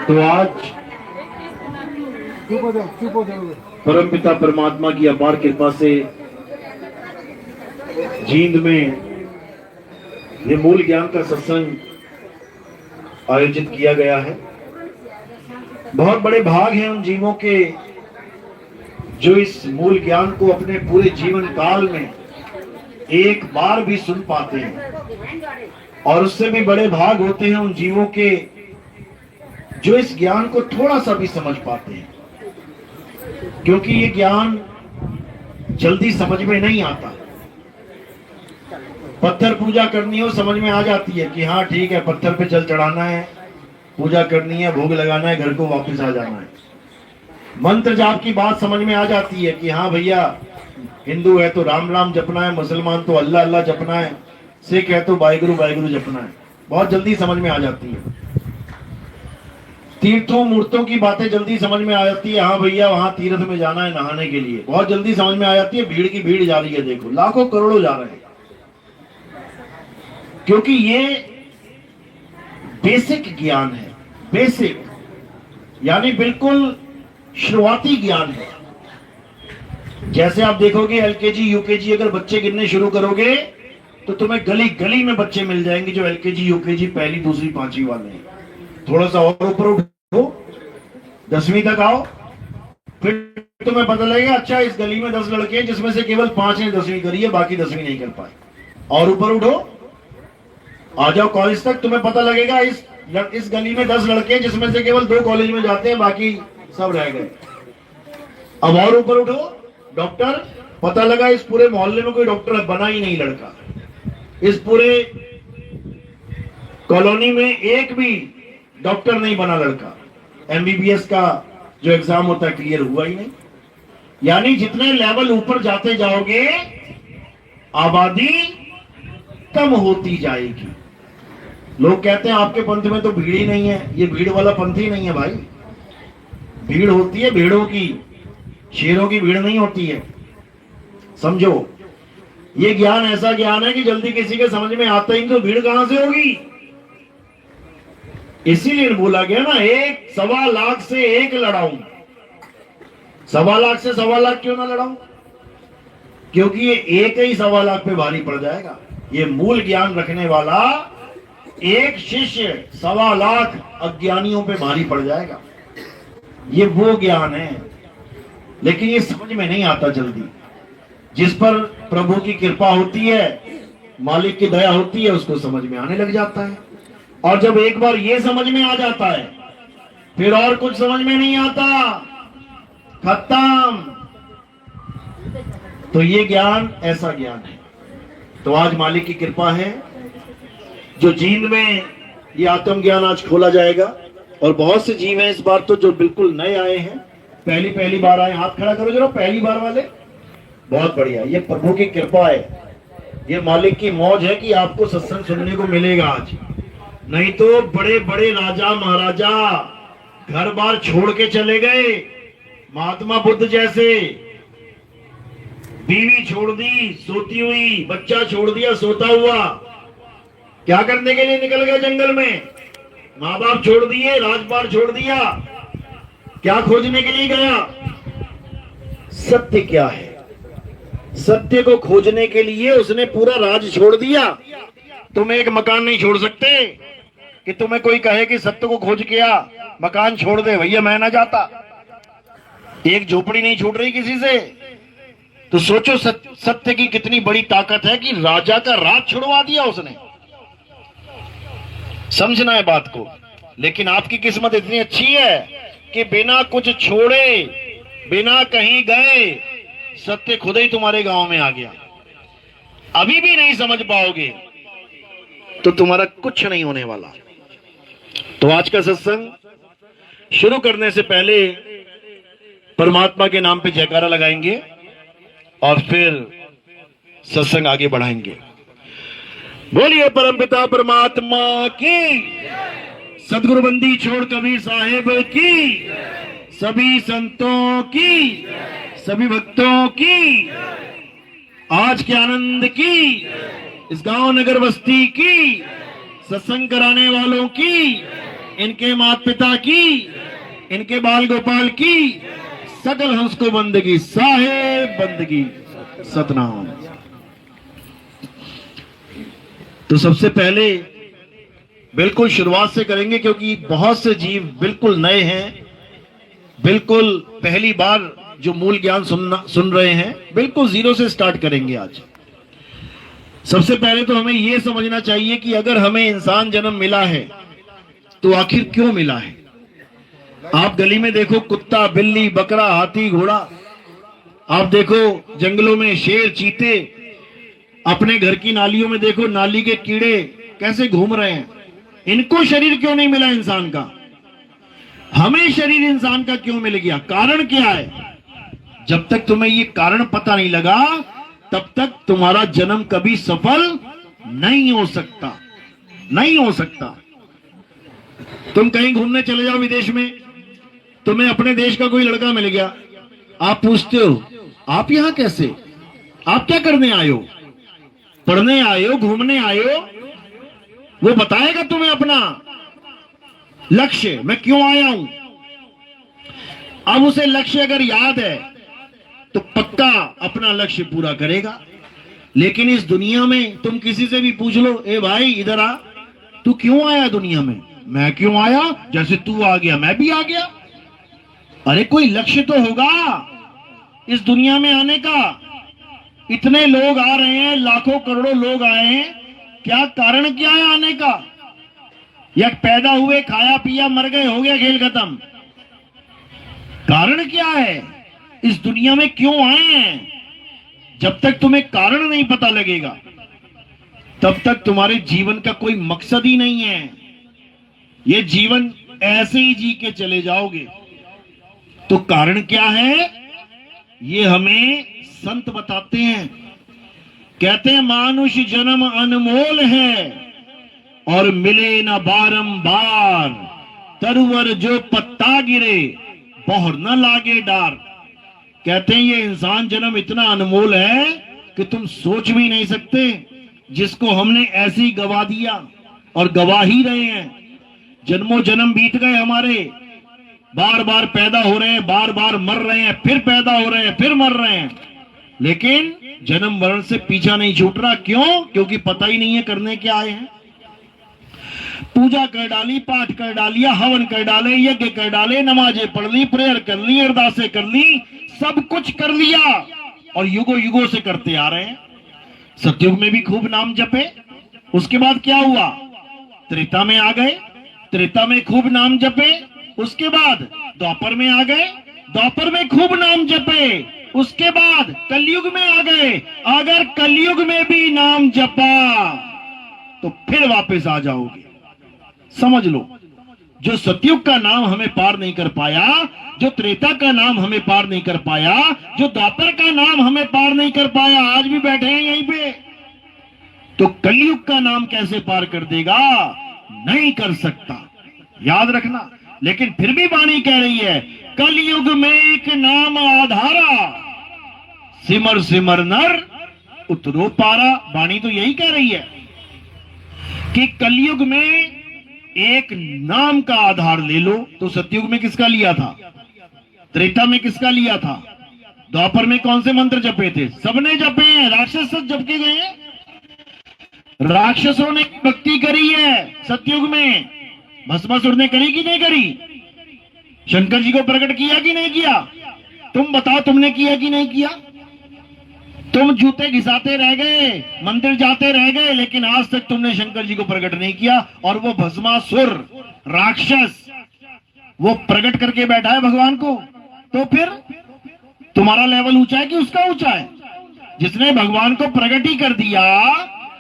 तो आज परमपिता परमात्मा की अपार कृपा से जींद में ये मूल ज्ञान का सत्संग आयोजित किया गया है। बहुत बड़े भाग हैं उन जीवों के जो इस मूल ज्ञान को अपने पूरे जीवन काल में एक बार भी सुन पाते हैं, और उससे भी बड़े भाग होते हैं उन जीवों के जो इस ज्ञान को थोड़ा सा भी समझ पाते हैं, क्योंकि ये ज्ञान जल्दी समझ में नहीं आता। पत्थर पूजा करनी हो समझ में आ जाती है कि हाँ ठीक है, पत्थर पे जल चढ़ाना है, पूजा करनी है, भोग लगाना है, घर को वापस आ जाना है। मंत्र जाप की बात समझ में आ जाती है कि हाँ भैया, हिंदू है तो राम राम जपना है, मुसलमान तो अल्लाह अल्लाह जपना है, सिख है तो वाहिगुरु वाहिगुरु जपना है। बहुत जल्दी समझ में आ जाती है। तीर्थों मूर्तों की बातें जल्दी समझ में आ जाती है। हाँ भैया, वहां तीर्थ में जाना है नहाने के लिए, बहुत जल्दी समझ में आ जाती है। भीड़ की भीड़ जा रही है, देखो लाखों करोड़ों जा रहे हैं, क्योंकि ये बेसिक ज्ञान है। बेसिक यानी बिल्कुल शुरुआती ज्ञान है। जैसे आप देखोगे एलकेजी यूकेजी अगर बच्चे गिनने शुरू करोगे तो तुम्हें गली गली में बच्चे मिल जाएंगे जो एलकेजी यूकेजी पहली दूसरी पांचवी वाले हैं। थोड़ा सा और ऊपर उठो, 10वीं तक आओ, फिर तुम्हें पता लगेगा अच्छा इस गली में 10 लड़के हैं जिसमें से केवल 5 ने 10वीं करी है, बाकी 10वीं नहीं कर पाए। और ऊपर उठो, आ जाओ कॉलेज तक, तुम्हें पता लगेगा इस गली में 10 लड़के हैं जिसमें से केवल 2 कॉलेज में जाते हैं, बाकी सब रह गए। अब और ऊपर उठो, डॉक्टर, पता लगा इस पूरे मोहल्ले में कोई डॉक्टर बना ही नहीं लड़का, इस पूरे कॉलोनी में एक भी डॉक्टर नहीं बना लड़का, एमबीबीएस का जो एग्जाम होता है क्लियर हुआ ही नहीं। यानी जितने लेवल ऊपर जाते जाओगे आबादी कम होती जाएगी। लोग कहते हैं आपके पंथ में तो भीड़ ही नहीं है। ये भीड़ वाला पंथ ही नहीं है भाई। भीड़ होती है भेड़ों की, शेरों की भीड़ नहीं होती है, समझो। ये ज्ञान ऐसा ज्ञान है कि जल्दी किसी के समझ में आता ही तो भीड़ कहां से होगी। इसीलिए बोला गया ना, 1.25 लाख से 1 लड़ाऊं। 1.25 लाख से 1.25 लाख क्यों ना लड़ाऊं? क्योंकि ये एक ही 1.25 लाख पे भारी पड़ जाएगा। ये मूल ज्ञान रखने वाला एक शिष्य 1.25 लाख अज्ञानियों पे भारी पड़ जाएगा। ये वो ज्ञान है, लेकिन ये समझ में नहीं आता जल्दी। जिस पर प्रभु की कृपा होती है, मालिक की दया होती है, उसको समझ में आने लग जाता है। और जब एक बार ये समझ में आ जाता है, फिर और कुछ समझ में नहीं आता, खत्म। तो ये ज्ञान ऐसा ज्ञान है। तो आज मालिक की कृपा है, जो जींद में ये आत्मज्ञान आज खोला जाएगा। और बहुत से जीव हैं इस बार तो जो बिल्कुल नए आए हैं, पहली बार आए। हाथ खड़ा करो जरा, पहली बार वाले। बहुत बढ़िया, ये प्रभु की कृपा है, ये मालिक की मौज है कि आपको सत्संग सुनने को मिलेगा आज। नहीं तो बड़े बड़े राजा महाराजा घर बार छोड़ के चले गए, महात्मा बुद्ध जैसे। बीवी छोड़ दी सोती हुई, बच्चा छोड़ दिया सोता हुआ। क्या करने के लिए निकल गए जंगल में? माँ बाप छोड़ दिए, राजपाट छोड़ दिया। क्या खोजने के लिए गया? सत्य क्या है? सत्य को खोजने के लिए उसने पूरा राज छोड़ दिया। तुम एक मकान नहीं छोड़ सकते कि तुम्हें कोई कहे कि सत्य को खोज के आ, मकान छोड़ दे। भैया मैं ना जाता। एक झोपड़ी नहीं छूट रही किसी से। तो सोचो सत्य की कितनी बड़ी ताकत है कि राजा का राज छुड़वा दिया उसने। समझना है बात को। लेकिन आपकी किस्मत इतनी अच्छी है कि बिना कुछ छोड़े, बिना कहीं गए, सत्य खुद ही तुम्हारे गांव में आ गया। अभी भी नहीं समझ पाओगे तो तुम्हारा कुछ नहीं होने वाला। तो आज का सत्संग शुरू करने से पहले परमात्मा के नाम पे जयकारा लगाएंगे और फिर सत्संग आगे बढ़ाएंगे। बोलिए परमपिता परमात्मा की, सदगुरु बंदी छोड़ कबीर साहेब की, सभी संतों की, सभी भक्तों की, आज के आनंद की, इस गांव नगर बस्ती की, सत्संग कराने वालों की, इनके माता पिता की, इनके बाल गोपाल की, सकल हंस को बंदगी, साहेब बंदगी, सतनाम। तो सबसे पहले बिल्कुल शुरुआत से करेंगे, क्योंकि बहुत से जीव बिल्कुल नए हैं, बिल्कुल पहली बार जो मूल ज्ञान सुन रहे हैं, बिल्कुल जीरो से स्टार्ट करेंगे आज। सबसे पहले तो हमें यह समझना चाहिए कि अगर हमें इंसान जन्म मिला है तो आखिर क्यों मिला है। आप गली में देखो, कुत्ता, बिल्ली, बकरा, हाथी, घोड़ा, आप देखो जंगलों में शेर, चीते, अपने घर की नालियों में देखो नाली के कीड़े कैसे घूम रहे हैं। इनको शरीर क्यों नहीं मिला इंसान का? हमें शरीर इंसान का क्यों मिल गया? कारण क्या है? जब तक तुम्हें ये कारण पता नहीं लगा, तब तक तुम्हारा जन्म कभी सफल नहीं हो सकता, नहीं हो सकता। तुम कहीं घूमने चले जाओ विदेश में, तुम्हें अपने देश का कोई लड़का मिल गया, आप पूछते हो आप यहां कैसे, आप क्या करने आए हो? पढ़ने आए हो, घूमने आए हो? वो बताएगा तुम्हें अपना लक्ष्य, मैं क्यों आया हूं। अब उसे लक्ष्य अगर याद है तो पक्का अपना लक्ष्य पूरा करेगा। लेकिन इस दुनिया में तुम किसी से भी पूछ लो, ए भाई इधर आ, तू क्यों आया दुनिया में? मैं क्यों आया? जैसे तू आ गया मैं भी आ गया। अरे कोई लक्ष्य तो होगा इस दुनिया में आने का। इतने लोग आ रहे हैं, लाखों करोड़ों लोग आए हैं, क्या कारण क्या है आने का? या पैदा हुए, खाया पिया, मर गए, हो गया, खेल खत्म? कारण क्या है? इस दुनिया में क्यों आए हैं? जब तक तुम्हें कारण नहीं पता लगेगा, तब तक तुम्हारे जीवन का कोई मकसद ही नहीं है। ये जीवन ऐसे ही जी के चले जाओगे। तो कारण क्या है, ये हमें संत बताते हैं। कहते हैं मानुष जन्म अनमोल है और मिले न बारंबार, तरवर जो पत्ता गिरे बहुर न लागे डार। कहते हैं ये इंसान जन्म इतना अनमोल है कि तुम सोच भी नहीं सकते, जिसको हमने ऐसे ही गवा दिया और गवा ही रहे हैं। जन्मों जन्म बीत गए हमारे, बार बार पैदा हो रहे हैं, बार बार मर रहे हैं, फिर पैदा हो रहे हैं, फिर मर रहे हैं, लेकिन जन्म मरण से पीछा नहीं छूट रहा। क्यों? क्योंकि पता ही नहीं है करने क्या आए हैं। पूजा कर डाली, पाठ कर डालिया, हवन कर डाले, यज्ञ कर डाले, नमाजें पढ़ ली, प्रेयर कर ली, अरदासें कर ली, सब कुछ कर लिया और युगों युगों से करते आ रहे हैं। सतयुग में भी खूब नाम जपे, उसके बाद क्या हुआ? त्रेता में आ गए, त्रेता में खूब नाम जपे, उसके बाद द्वापर में आ गए, द्वापर में खूब नाम जपे, उसके बाद कलयुग में आ गए। अगर कलयुग में भी नाम जपा तो फिर वापस आ जाओगे। समझ लो, जो सतयुग का नाम हमें पार नहीं कर पाया, जो त्रेता का नाम हमें पार नहीं कर पाया, जो द्वापर का नाम हमें पार नहीं कर पाया, आज भी बैठे हैं यहीं पे, तो कलयुग का नाम कैसे पार कर देगा? नहीं कर सकता, याद रखना। लेकिन फिर भी वाणी कह रही है, कलयुग में एक नाम आधारा, सिमर सिमर नर उतरो पारा। वाणी तो यही कह रही है कि कलयुग में एक नाम का आधार ले लो। तो सतयुग में किसका लिया था? त्रेता में किसका लिया था? द्वापर में कौन से मंत्र जपे थे? सबने जपे हैं। राक्षस सब जप के गए हैं, राक्षसों ने भक्ति करी है सतयुग में। भस्मासुर ने करी कि नहीं करी? शंकर जी को प्रकट किया कि नहीं किया? तुम बताओ, तुमने किया कि नहीं किया? तुम जूते घिसाते रह गए, मंदिर जाते रह गए, लेकिन आज तक तुमने शंकर जी को प्रकट नहीं किया। और वो भस्मासुर राक्षस वो प्रकट करके बैठा है भगवान को। तो फिर तुम्हारा लेवल ऊंचा है कि उसका ऊंचा है? जिसने भगवान को प्रकट ही कर दिया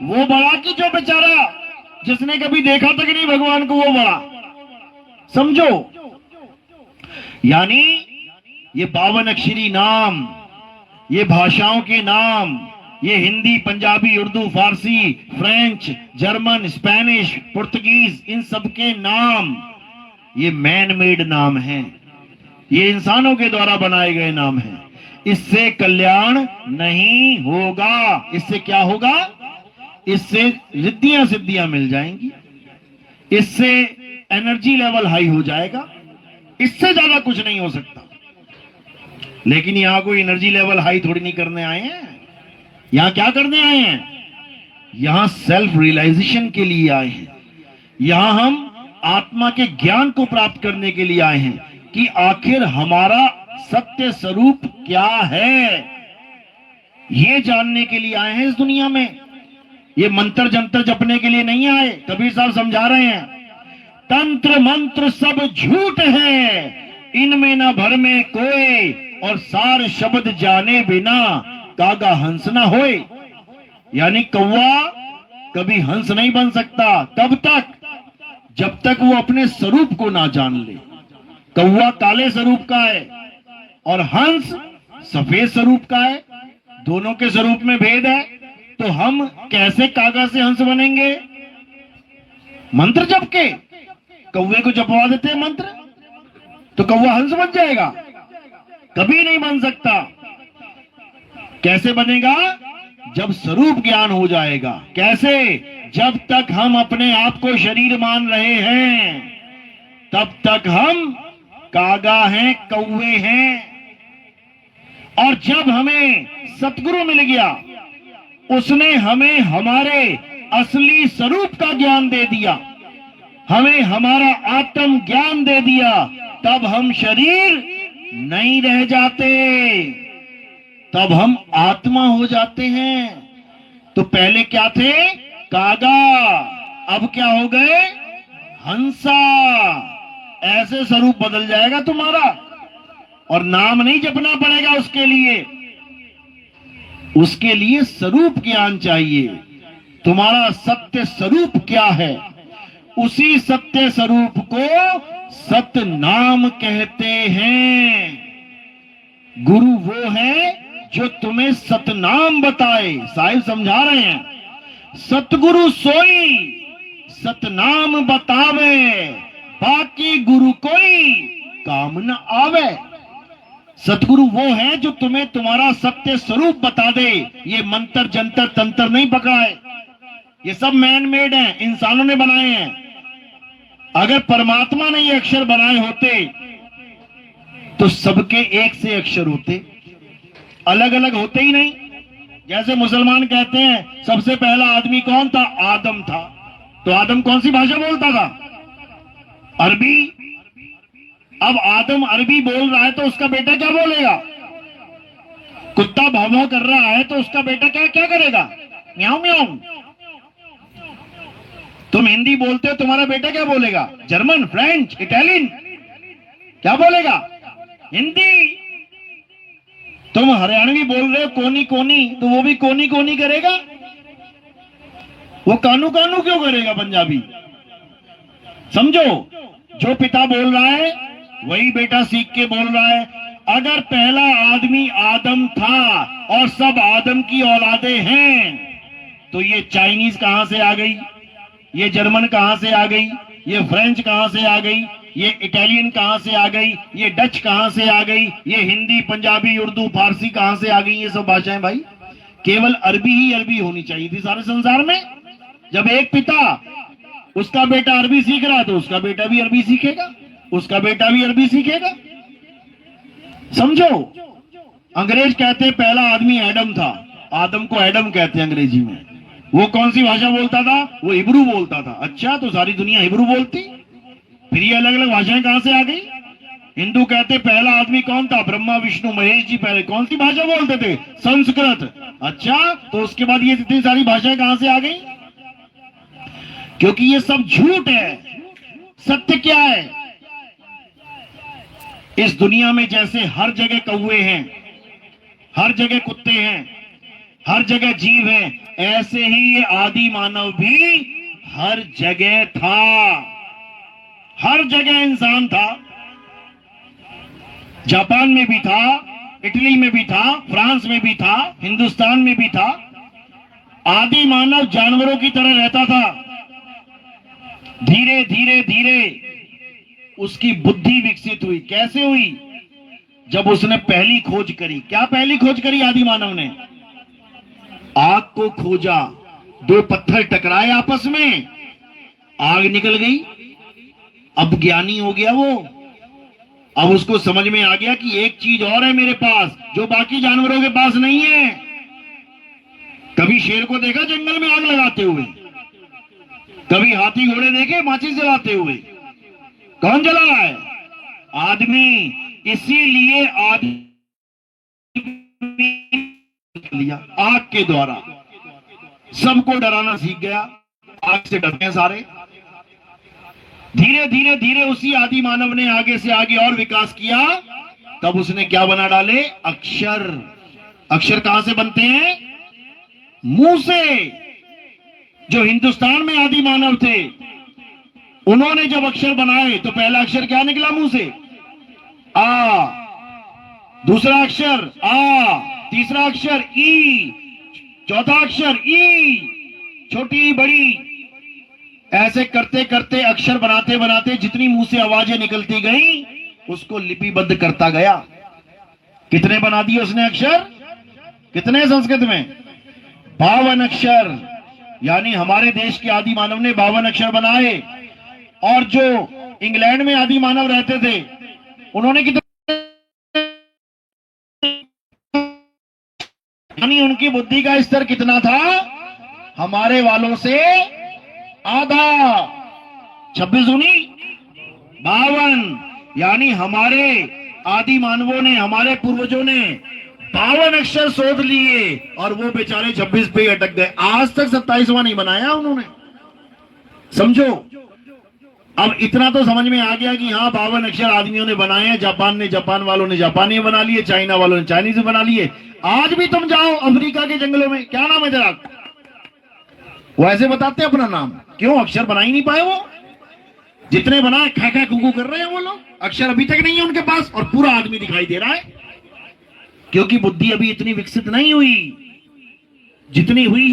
वो बड़ा, कि जो बेचारा जिसने कभी देखा तक नहीं भगवान को, वो बड़ा? समझो, यानी ये 52 अक्षरी नाम, ये भाषाओं के नाम, ये हिंदी, पंजाबी, उर्दू, फारसी, फ्रेंच, जर्मन, स्पेनिश, पुर्तगीज, इन सब के नाम ये मैन मेड नाम हैं, ये इंसानों के द्वारा बनाए गए नाम हैं। इससे कल्याण नहीं होगा। इससे क्या होगा? इससे रिद्धियां सिद्धियां मिल जाएंगी, इससे एनर्जी लेवल हाई हो जाएगा, इससे ज्यादा कुछ नहीं हो सकता। लेकिन यहां कोई एनर्जी लेवल हाई थोड़ी नहीं करने आए हैं। यहां क्या करने आए हैं? यहां सेल्फ रियलाइजेशन के लिए आए हैं। यहां हम आत्मा के ज्ञान को प्राप्त करने के लिए आए हैं कि आखिर हमारा सत्य स्वरूप क्या है, ये जानने के लिए आए हैं इस दुनिया में। ये मंत्र जंत्र जपने के लिए नहीं आए। कबीर साहब समझा रहे हैं, तंत्र मंत्र सब झूठ है, इनमें न भर में कोई, और सार शब्द जाने बिना कागा हंस न होए। यानी कौवा कभी हंस नहीं बन सकता। कब तक? जब तक वो अपने स्वरूप को ना जान ले। कौवा काले स्वरूप का है और हंस सफेद स्वरूप का है, दोनों के स्वरूप में भेद है। तो हम कैसे कागा से हंस बनेंगे? मंत्र जप के। कौवे को जपवा देते हैं मंत्र, तो कौवा हंस बन जाएगा? कभी नहीं बन सकता। कैसे बनेगा? जब स्वरूप ज्ञान हो जाएगा। कैसे? जब तक हम अपने आप को शरीर मान रहे हैं, तब तक हम कागा हैं, कौवे हैं। और जब हमें सतगुरु मिल गया, उसने हमें हमारे असली स्वरूप का ज्ञान दे दिया, हमें हमारा आत्म ज्ञान दे दिया, तब हम शरीर नहीं रह जाते, तब हम आत्मा हो जाते हैं। तो पहले क्या थे? कागा। अब क्या हो गए? हंसा। ऐसे स्वरूप बदल जाएगा तुम्हारा, और नाम नहीं जपना पड़ेगा उसके लिए। उसके लिए स्वरूप ज्ञान चाहिए। तुम्हारा सत्य स्वरूप क्या है? उसी सत्य स्वरूप को सत्य नाम कहते हैं। गुरु वो है जो तुम्हें सतनाम बताए। साहिब समझा रहे हैं, सतगुरु सोई सतनाम बतावे, बाकी गुरु कोई काम न आवे। सतगुरु वो है जो तुम्हें तुम्हारा सत्य स्वरूप बता दे। ये मंत्र जंतर तंत्र नहीं पकड़ाए, ये सब मैन मेड है, इंसानों ने बनाए हैं। अगर परमात्मा ने ये अक्षर बनाए होते तो सबके एक से अक्षर होते, अलग अलग होते ही नहीं। जैसे मुसलमान कहते हैं सबसे पहला आदमी कौन था? आदम था। तो आदम कौन सी भाषा बोलता था? अरबी। अब आदम अरबी बोल रहा है तो उसका बेटा क्या बोलेगा? कुत्ता भौं भौं कर रहा है तो उसका बेटा क्या क्या करेगा? म्याऊं म्याऊं। तुम हिंदी बोलते हो, तुम्हारा बेटा क्या बोलेगा? जर्मन, फ्रेंच, इटालियन, क्या बोलेगा? हिंदी। तुम हरियाणवी बोल रहे हो कोनी कोनी, तो वो भी कोनी कोनी करेगा। वो कानू कानू क्यों करेगा पंजाबी? समझो, जो पिता बोल रहा है वही बेटा सीख के बोल रहा है। अगर पहला आदमी आदम था और सब आदम की औलादे हैं, तो ये चाइनीज कहां से आ गई? ये जर्मन कहां से आ गई? ये फ्रेंच कहां से आ गई? ये इटालियन कहां से आ गई? ये डच कहां से आ गई? ये हिंदी, पंजाबी, उर्दू, फारसी कहां से आ गई? ये सब भाषाएं भाई केवल अरबी ही अरबी होनी चाहिए थी सारे संसार में। जब एक पिता, उसका बेटा अरबी सीख रहा है तो उसका बेटा भी अरबी सीखेगा, उसका बेटा भी अरबी सीखेगा। समझो, अंग्रेज कहते हैं पहला आदमी एडम था। आदम को एडम कहते हैं अंग्रेजी में। वो कौन सी भाषा बोलता था? वो हिब्रू बोलता था। अच्छा, तो सारी दुनिया हिब्रू बोलती? फिर ये अलग अलग भाषाएं कहां से आ गई? हिंदू कहते पहला आदमी कौन था? ब्रह्मा विष्णु महेश जी पहले कौन सी भाषा बोलते थे? संस्कृत। अच्छा, तो उसके बाद ये इतनी सारी भाषाएं कहां से आ गई? क्योंकि ये सब झूठ है। सत्य क्या है? इस दुनिया में जैसे हर जगह कौवे हैं, हर जगह कुत्ते हैं, हर जगह जीव हैं, ऐसे ही ये आदि मानव भी हर जगह था। हर जगह इंसान था। जापान में भी था, इटली में भी था, फ्रांस में भी था, हिंदुस्तान में भी था। आदि मानव जानवरों की तरह रहता था। धीरे धीरे धीरे उसकी बुद्धि विकसित हुई। कैसे हुई? जब उसने पहली खोज करी। क्या पहली खोज करी आदि मानव ने? आग को खोजा। दो पत्थर टकराए आपस में, आग निकल गई। अब ज्ञानी हो गया वो। अब उसको समझ में आ गया कि एक चीज और है मेरे पास जो बाकी जानवरों के पास नहीं है। कभी शेर को देखा जंगल में आग लगाते हुए? कभी हाथी घोड़े देखे माचिस जलाते हुए? कौन जला है? आदमी। इसीलिए आदमी लिया आग के द्वारा, सबको डराना सीख गया। आग से डरते हैं सारे। धीरे धीरे धीरे उसी आदि मानव ने आगे से आगे और विकास किया। तब उसने क्या बना डाले? अक्षर। अक्षर कहां से बनते हैं? मुंह से। जो हिंदुस्तान में आदि मानव थे उन्होंने जब अक्षर बनाए तो पहला अक्षर क्या निकला मुंह से? आ। दूसरा अक्षर आ। तीसरा अक्षर ई। चौथा अक्षर ई। छोटी बड़ी ऐसे करते करते अक्षर बनाते बनाते जितनी मुंह से आवाजें निकलती गई उसको लिपिबद्ध करता गया। कितने बना दिए उसने अक्षर? कितने संस्कृत में? 52 अक्षर। यानी हमारे देश के आदि मानव ने 52 अक्षर बनाए। और जो इंग्लैंड में आदि मानव रहते थे उन्होंने कितने? यानी उनकी बुद्धि का स्तर कितना था? हमारे वालों से आधा। 26 दूनी 52। यानी हमारे आदि मानवों ने, हमारे पूर्वजों ने 52 अक्षर शोध लिए और वो बेचारे 26 पे अटक गए। आज तक 27वां नहीं बनाया उन्होंने। समझो। अब इतना तो समझ में आ गया कि हाँ 52 अक्षर आदमियों ने बनाए हैं। जापान वालों ने जापानी बना लिए, चाइना वालों ने चाइनीज बना लिए। आज भी तुम जाओ अफ्रीका के जंगलों में, क्या नाम है तेरा? वो ऐसे बताते हैं अपना नाम। क्यों? अक्षर बना ही नहीं पाए वो। जितने बनाए खा खा कुकू कर रहे हैं वो लोग। अक्षर अभी तक नहीं है उनके पास और पूरा आदमी दिखाई दे रहा है। क्योंकि बुद्धि अभी इतनी विकसित नहीं हुई जितनी हुई।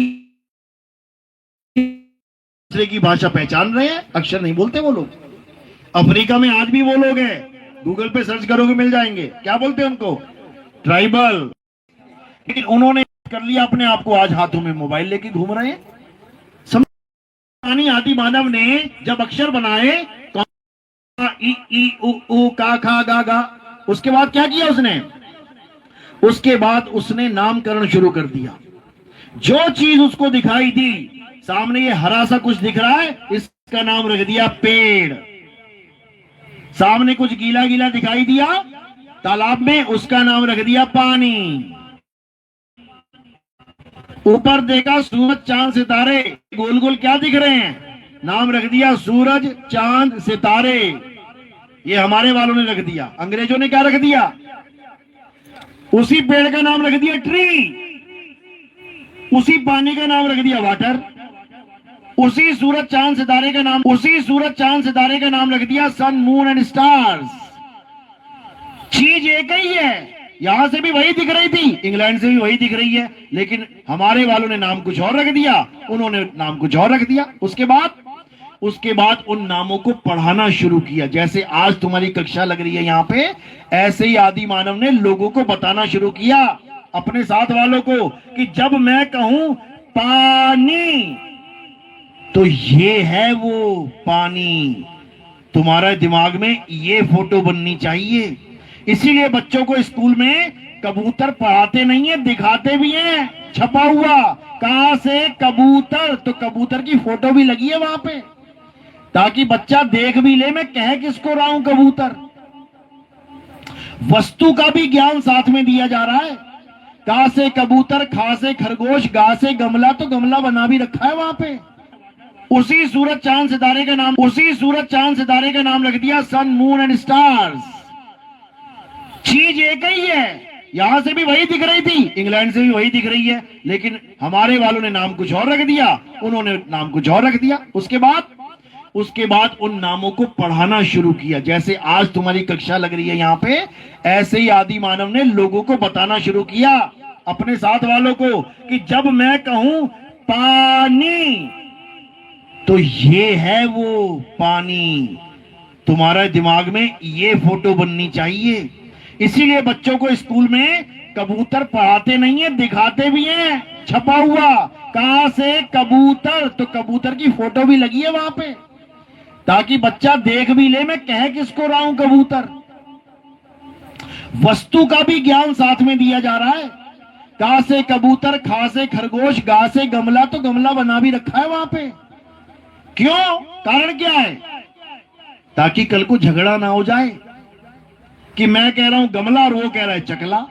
दूसरे की भाषा पहचान रहे हैं, अक्षर नहीं बोलते वो लोग। अफ्रीका में आज भी वो लोग हैं, गूगल पे सर्च करोगे मिल जाएंगे। क्या बोलते हैं उनको? ट्राइबल। लेकिन उन्होंने कर लिया अपने आप को, आज हाथों में मोबाइल लेके घूम रहे हैं। आदि मानव ने जब अक्षर बनाए ई ई उ का खा गा गा, उसके बाद क्या किया उसने? उसके बाद उसने नामकरण शुरू कर दिया। जो चीज उसको दिखाई दी, सामने ये हरा सा कुछ दिख रहा है, इसका नाम रख दिया पेड़। सामने कुछ गीला गीला दिखाई दिया तालाब में, उसका नाम रख दिया पानी। ऊपर देखा सूरज चांद सितारे, गोल गोल क्या दिख रहे हैं? नाम रख दिया सूरज चांद सितारे। ये हमारे वालों ने रख दिया। अंग्रेजों ने क्या रख दिया? उसी पेड़ का नाम रख दिया ट्री। उसी पानी का नाम रख दिया वाटर। उसी सूरज चांद सितारे का नाम रख दिया सन मून एंड स्टार्स। चीज एक ही है। यहां से भी वही दिख रही थी, इंग्लैंड से भी वही दिख रही है, लेकिन हमारे वालों ने नाम कुछ और रख दिया, उन्होंने नाम कुछ और रख दिया। उसके बाद उन नामों को पढ़ाना शुरू किया। जैसे आज तुम्हारी कक्षा लग रही है यहाँ पे, ऐसे ही आदि मानव ने लोगों को बताना शुरू किया, अपने साथ वालों को, कि जब मैं कहूं पानी तो ये है वो पानी। तुम्हारे दिमाग में ये फोटो बननी चाहिए। इसीलिए बच्चों को स्कूल में कबूतर पढ़ाते नहीं है, दिखाते भी हैं छपा हुआ, कहां से कबूतर, तो कबूतर की फोटो भी लगी है वहां पे, ताकि बच्चा देख भी ले मैं कह किसको रहा हूं कबूतर। वस्तु का भी ज्ञान साथ में दिया जा रहा है। कहां से कबूतर, खा से खरगोश, गा से गमला, तो गमला बना भी रखा है वहां पे। उसी सूरज चांद सितारे का नाम रख दिया सन मून एंड स्टार्स। चीज एक ही है। यहां से भी वही दिख रही थी, इंग्लैंड से भी वही दिख रही है, लेकिन हमारे वालों ने नाम कुछ और रख दिया, उन्होंने नाम कुछ और रख दिया। उसके बाद उन नामों को पढ़ाना शुरू किया। जैसे आज तुम्हारी कक्षा लग रही है यहाँ पे, ऐसे ही आदि मानव ने लोगों को बताना शुरू किया, अपने साथ वालों को, कि जब मैं कहूं पानी तो ये है वो पानी। तुम्हारे दिमाग में ये फोटो बननी चाहिए। इसीलिए बच्चों को स्कूल में कबूतर पढ़ाते नहीं है, दिखाते भी हैं छपा हुआ, कहां से कबूतर, तो कबूतर की फोटो भी लगी है वहां पे, ताकि बच्चा देख भी ले मैं कह किसको रहा हूं कबूतर। वस्तु का भी ज्ञान साथ में दिया जा रहा है। का से कबूतर, खा से खरगोश, गा से गमला, तो गमला बना भी रखा है वहां पे। क्यों? कारण क्या है? ताकि कल को झगड़ा ना हो जाए कि मैं कह रहा हूं गमला और वो कह रहा है चकला।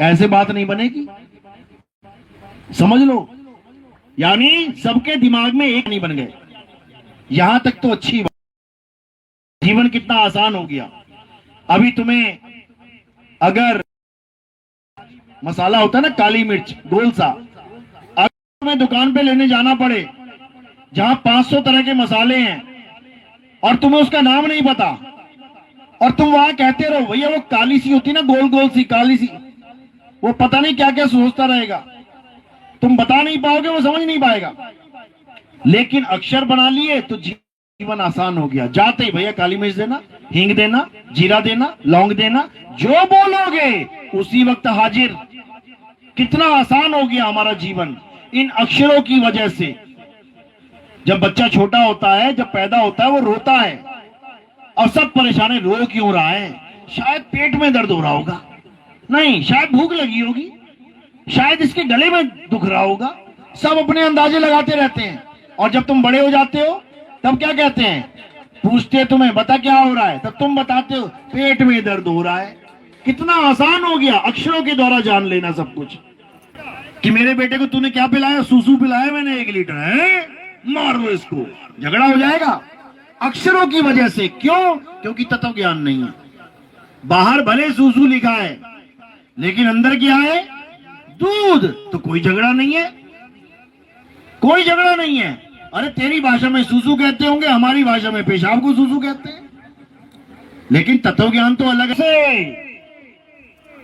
ऐसे बात नहीं बनेगी, समझ लो। यानी सबके दिमाग में एक नहीं बन गए। यहां तक तो अच्छी बात, जीवन कितना आसान हो गया। अभी तुम्हें अगर मसाला होता है ना, काली मिर्च गोल सा, अगर तुम्हें दुकान पे लेने जाना पड़े जहां 500 तरह के मसाले हैं और तुम्हें उसका नाम नहीं पता, और तुम वहां कहते रहो भैया वो काली सी होती ना, गोल गोल सी काली सी, वो पता नहीं क्या क्या सोचता रहेगा, तुम बता नहीं पाओगे, वो समझ नहीं पाएगा। लेकिन अक्षर बना लिए तो जीवन आसान हो गया। जाते ही भैया काली मिर्च देना, हींग देना, जीरा देना, लौंग देना, जो बोलोगे उसी वक्त हाजिर। कितना आसान हो गया हमारा जीवन इन अक्षरों की वजह से। जब बच्चा छोटा होता है, जब पैदा होता है, वो रोता है और सब परेशान है, रो क्यों रहा है? शायद पेट में दर्द हो रहा होगा, नहीं शायद भूख लगी होगी, शायद इसके गले में दुख रहा होगा। सब अपने अंदाजे लगाते रहते हैं। और जब तुम बड़े हो जाते हो तब क्या कहते हैं? पूछते तुम्हें बता क्या हो रहा है, तब तुम बताते हो पेट में दर्द हो रहा है। कितना आसान हो गया अक्षरों के द्वारा जान लेना सब कुछ। कि मेरे बेटे को तूने क्या पिलाया? सूसू पिलाया मैंने 1 लीटर है, मार लो इसको, झगड़ा हो जाएगा अक्षरों की वजह से। क्यों? क्योंकि तत्व ज्ञान नहीं है। बाहर भले सूसू लिखा है लेकिन अंदर क्या है? दूध। तो कोई झगड़ा नहीं है, कोई झगड़ा नहीं है। अरे तेरी भाषा में सूसू कहते होंगे, हमारी भाषा में पेशाब को सूसू कहते हैं, लेकिन तत्व ज्ञान तो अलग से।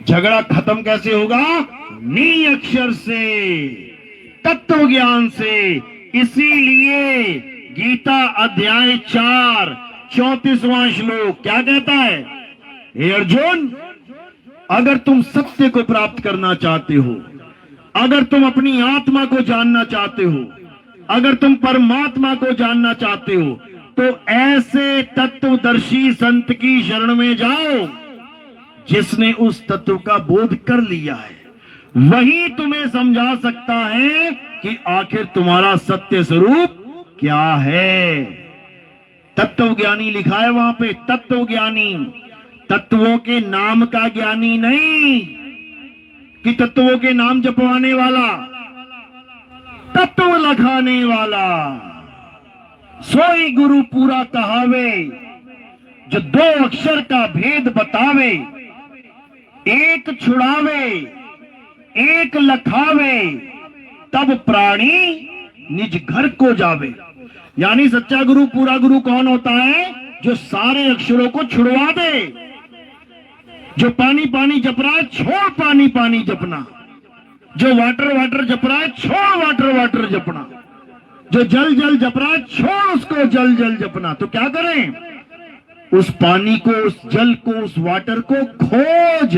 झगड़ा खत्म कैसे होगा? नी अक्षर से, तत्व ज्ञान से। इसीलिए गीता अध्याय 4 34वां श्लोक क्या कहता है? हे अर्जुन, अगर तुम सत्य को प्राप्त करना चाहते हो, अगर तुम अपनी आत्मा को जानना चाहते हो, अगर तुम परमात्मा को जानना चाहते हो, तो ऐसे तत्वदर्शी संत की शरण में जाओ जिसने उस तत्व का बोध कर लिया है। वही तुम्हें समझा सकता है कि आखिर तुम्हारा सत्य स्वरूप क्या है। तत्व ज्ञानी लिखा है वहां पे, तत्व ज्ञानी, तत्वों के नाम का ज्ञानी नहीं कि तत्वों के नाम जपवाने वाला, तत्व लखाने वाला। सोई गुरु पूरा कहावे, जो 2 अक्षर का भेद बतावे, एक छुड़ावे एक लखावे, तब प्राणी निज घर को जावे। यानी सच्चा गुरु, पूरा गुरु कौन होता है? जो सारे अक्षरों को छुड़वा दे। जो पानी पानी जप रहा है, छोड़ पानी पानी जपना। जो वाटर वाटर जप रहा है, छोड़ वाटर वाटर जपना। जो जल जल जप रहा है, छोड़ उसको जल जल जपना। तो क्या करें? उस पानी को, उस जल को, उस वाटर को खोज,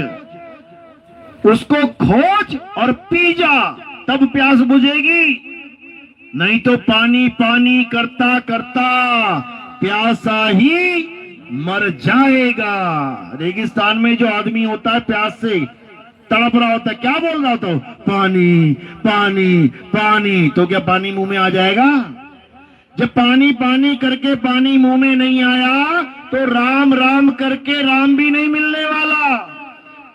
उसको खोज और पी जा, तब प्यास बुझेगी। नहीं तो पानी पानी करता करता प्यासा ही मर जाएगा। रेगिस्तान में जो आदमी होता है प्यास से तड़प रहा होता है, क्या बोल रहा होता है? पानी पानी पानी। तो क्या पानी मुंह में आ जाएगा? जब पानी पानी करके पानी मुंह में नहीं आया तो राम राम करके राम भी नहीं मिलने वाला,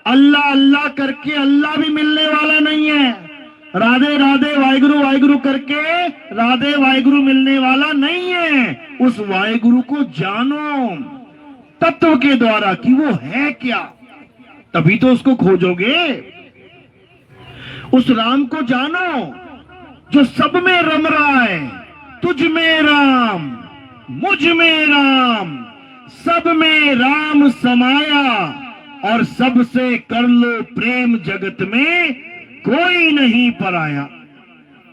अल्लाह अल्लाह करके अल्लाह भी मिलने वाला नहीं है, राधे राधे वाहिगुरु वाहिगुरु करके राधे वाहिगुरु मिलने वाला नहीं है। उस वाहिगुरु को जानो तत्व के द्वारा कि वो है क्या, तभी तो उसको खोजोगे। उस राम को जानो जो सब में रम रहा है। तुझ में राम, मुझ में राम, सब में राम समाया, और सबसे कर लो प्रेम, जगत में कोई नहीं पराया।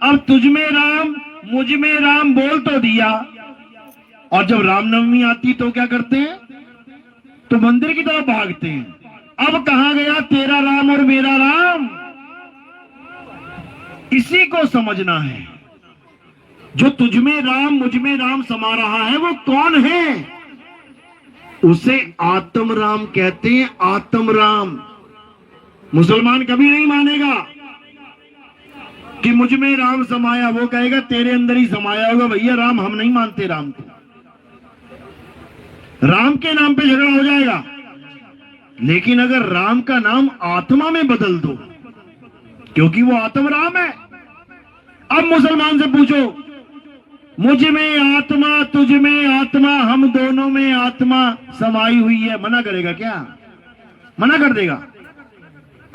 अब तुझ में राम, मुझ में राम बोल तो दिया, और जब रामनवमी आती तो क्या करते हैं? तो मंदिर की तरफ भागते हैं। अब कहां गया तेरा राम और मेरा राम? इसी को समझना है। जो तुझ में राम मुझ में राम समा रहा है वो कौन है? उसे आत्म राम कहते हैं। आत्म राम मुसलमान कभी नहीं मानेगा कि मुझ में राम समाया, वो कहेगा तेरे अंदर ही समाया होगा। भैया राम हम नहीं मानते, राम को, राम के नाम पे झगड़ा हो जाएगा। लेकिन अगर राम का नाम आत्मा में बदल दो, क्योंकि वो आत्म राम है। अब मुसलमान से पूछो, मुझ में आत्मा तुझ में आत्मा, हम दोनों में आत्मा समाई हुई है, मना करेगा क्या? मना कर देगा?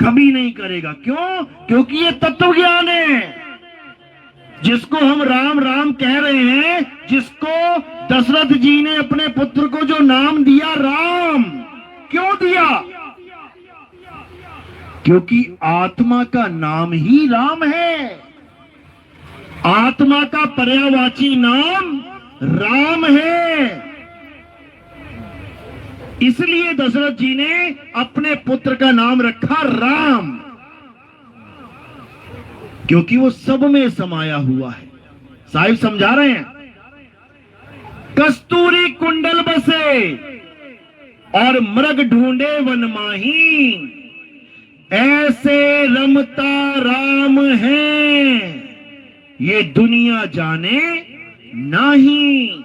कभी नहीं करेगा। क्यों? क्योंकि ये तत्व ज्ञान है। जिसको हम राम राम कह रहे हैं, जिसको दशरथ जी ने अपने पुत्र को जो नाम दिया राम, क्यों दिया? क्योंकि आत्मा का नाम ही राम है। आत्मा का पर्यायवाची नाम राम है। इसलिए दशरथ जी ने अपने पुत्र का नाम रखा राम, क्योंकि वो सब में समाया हुआ है। साहिब समझा रहे हैं, कस्तूरी कुंडल बसे और मृग ढूंढे वन माही, ऐसे रमता राम है ये दुनिया जाने नहीं।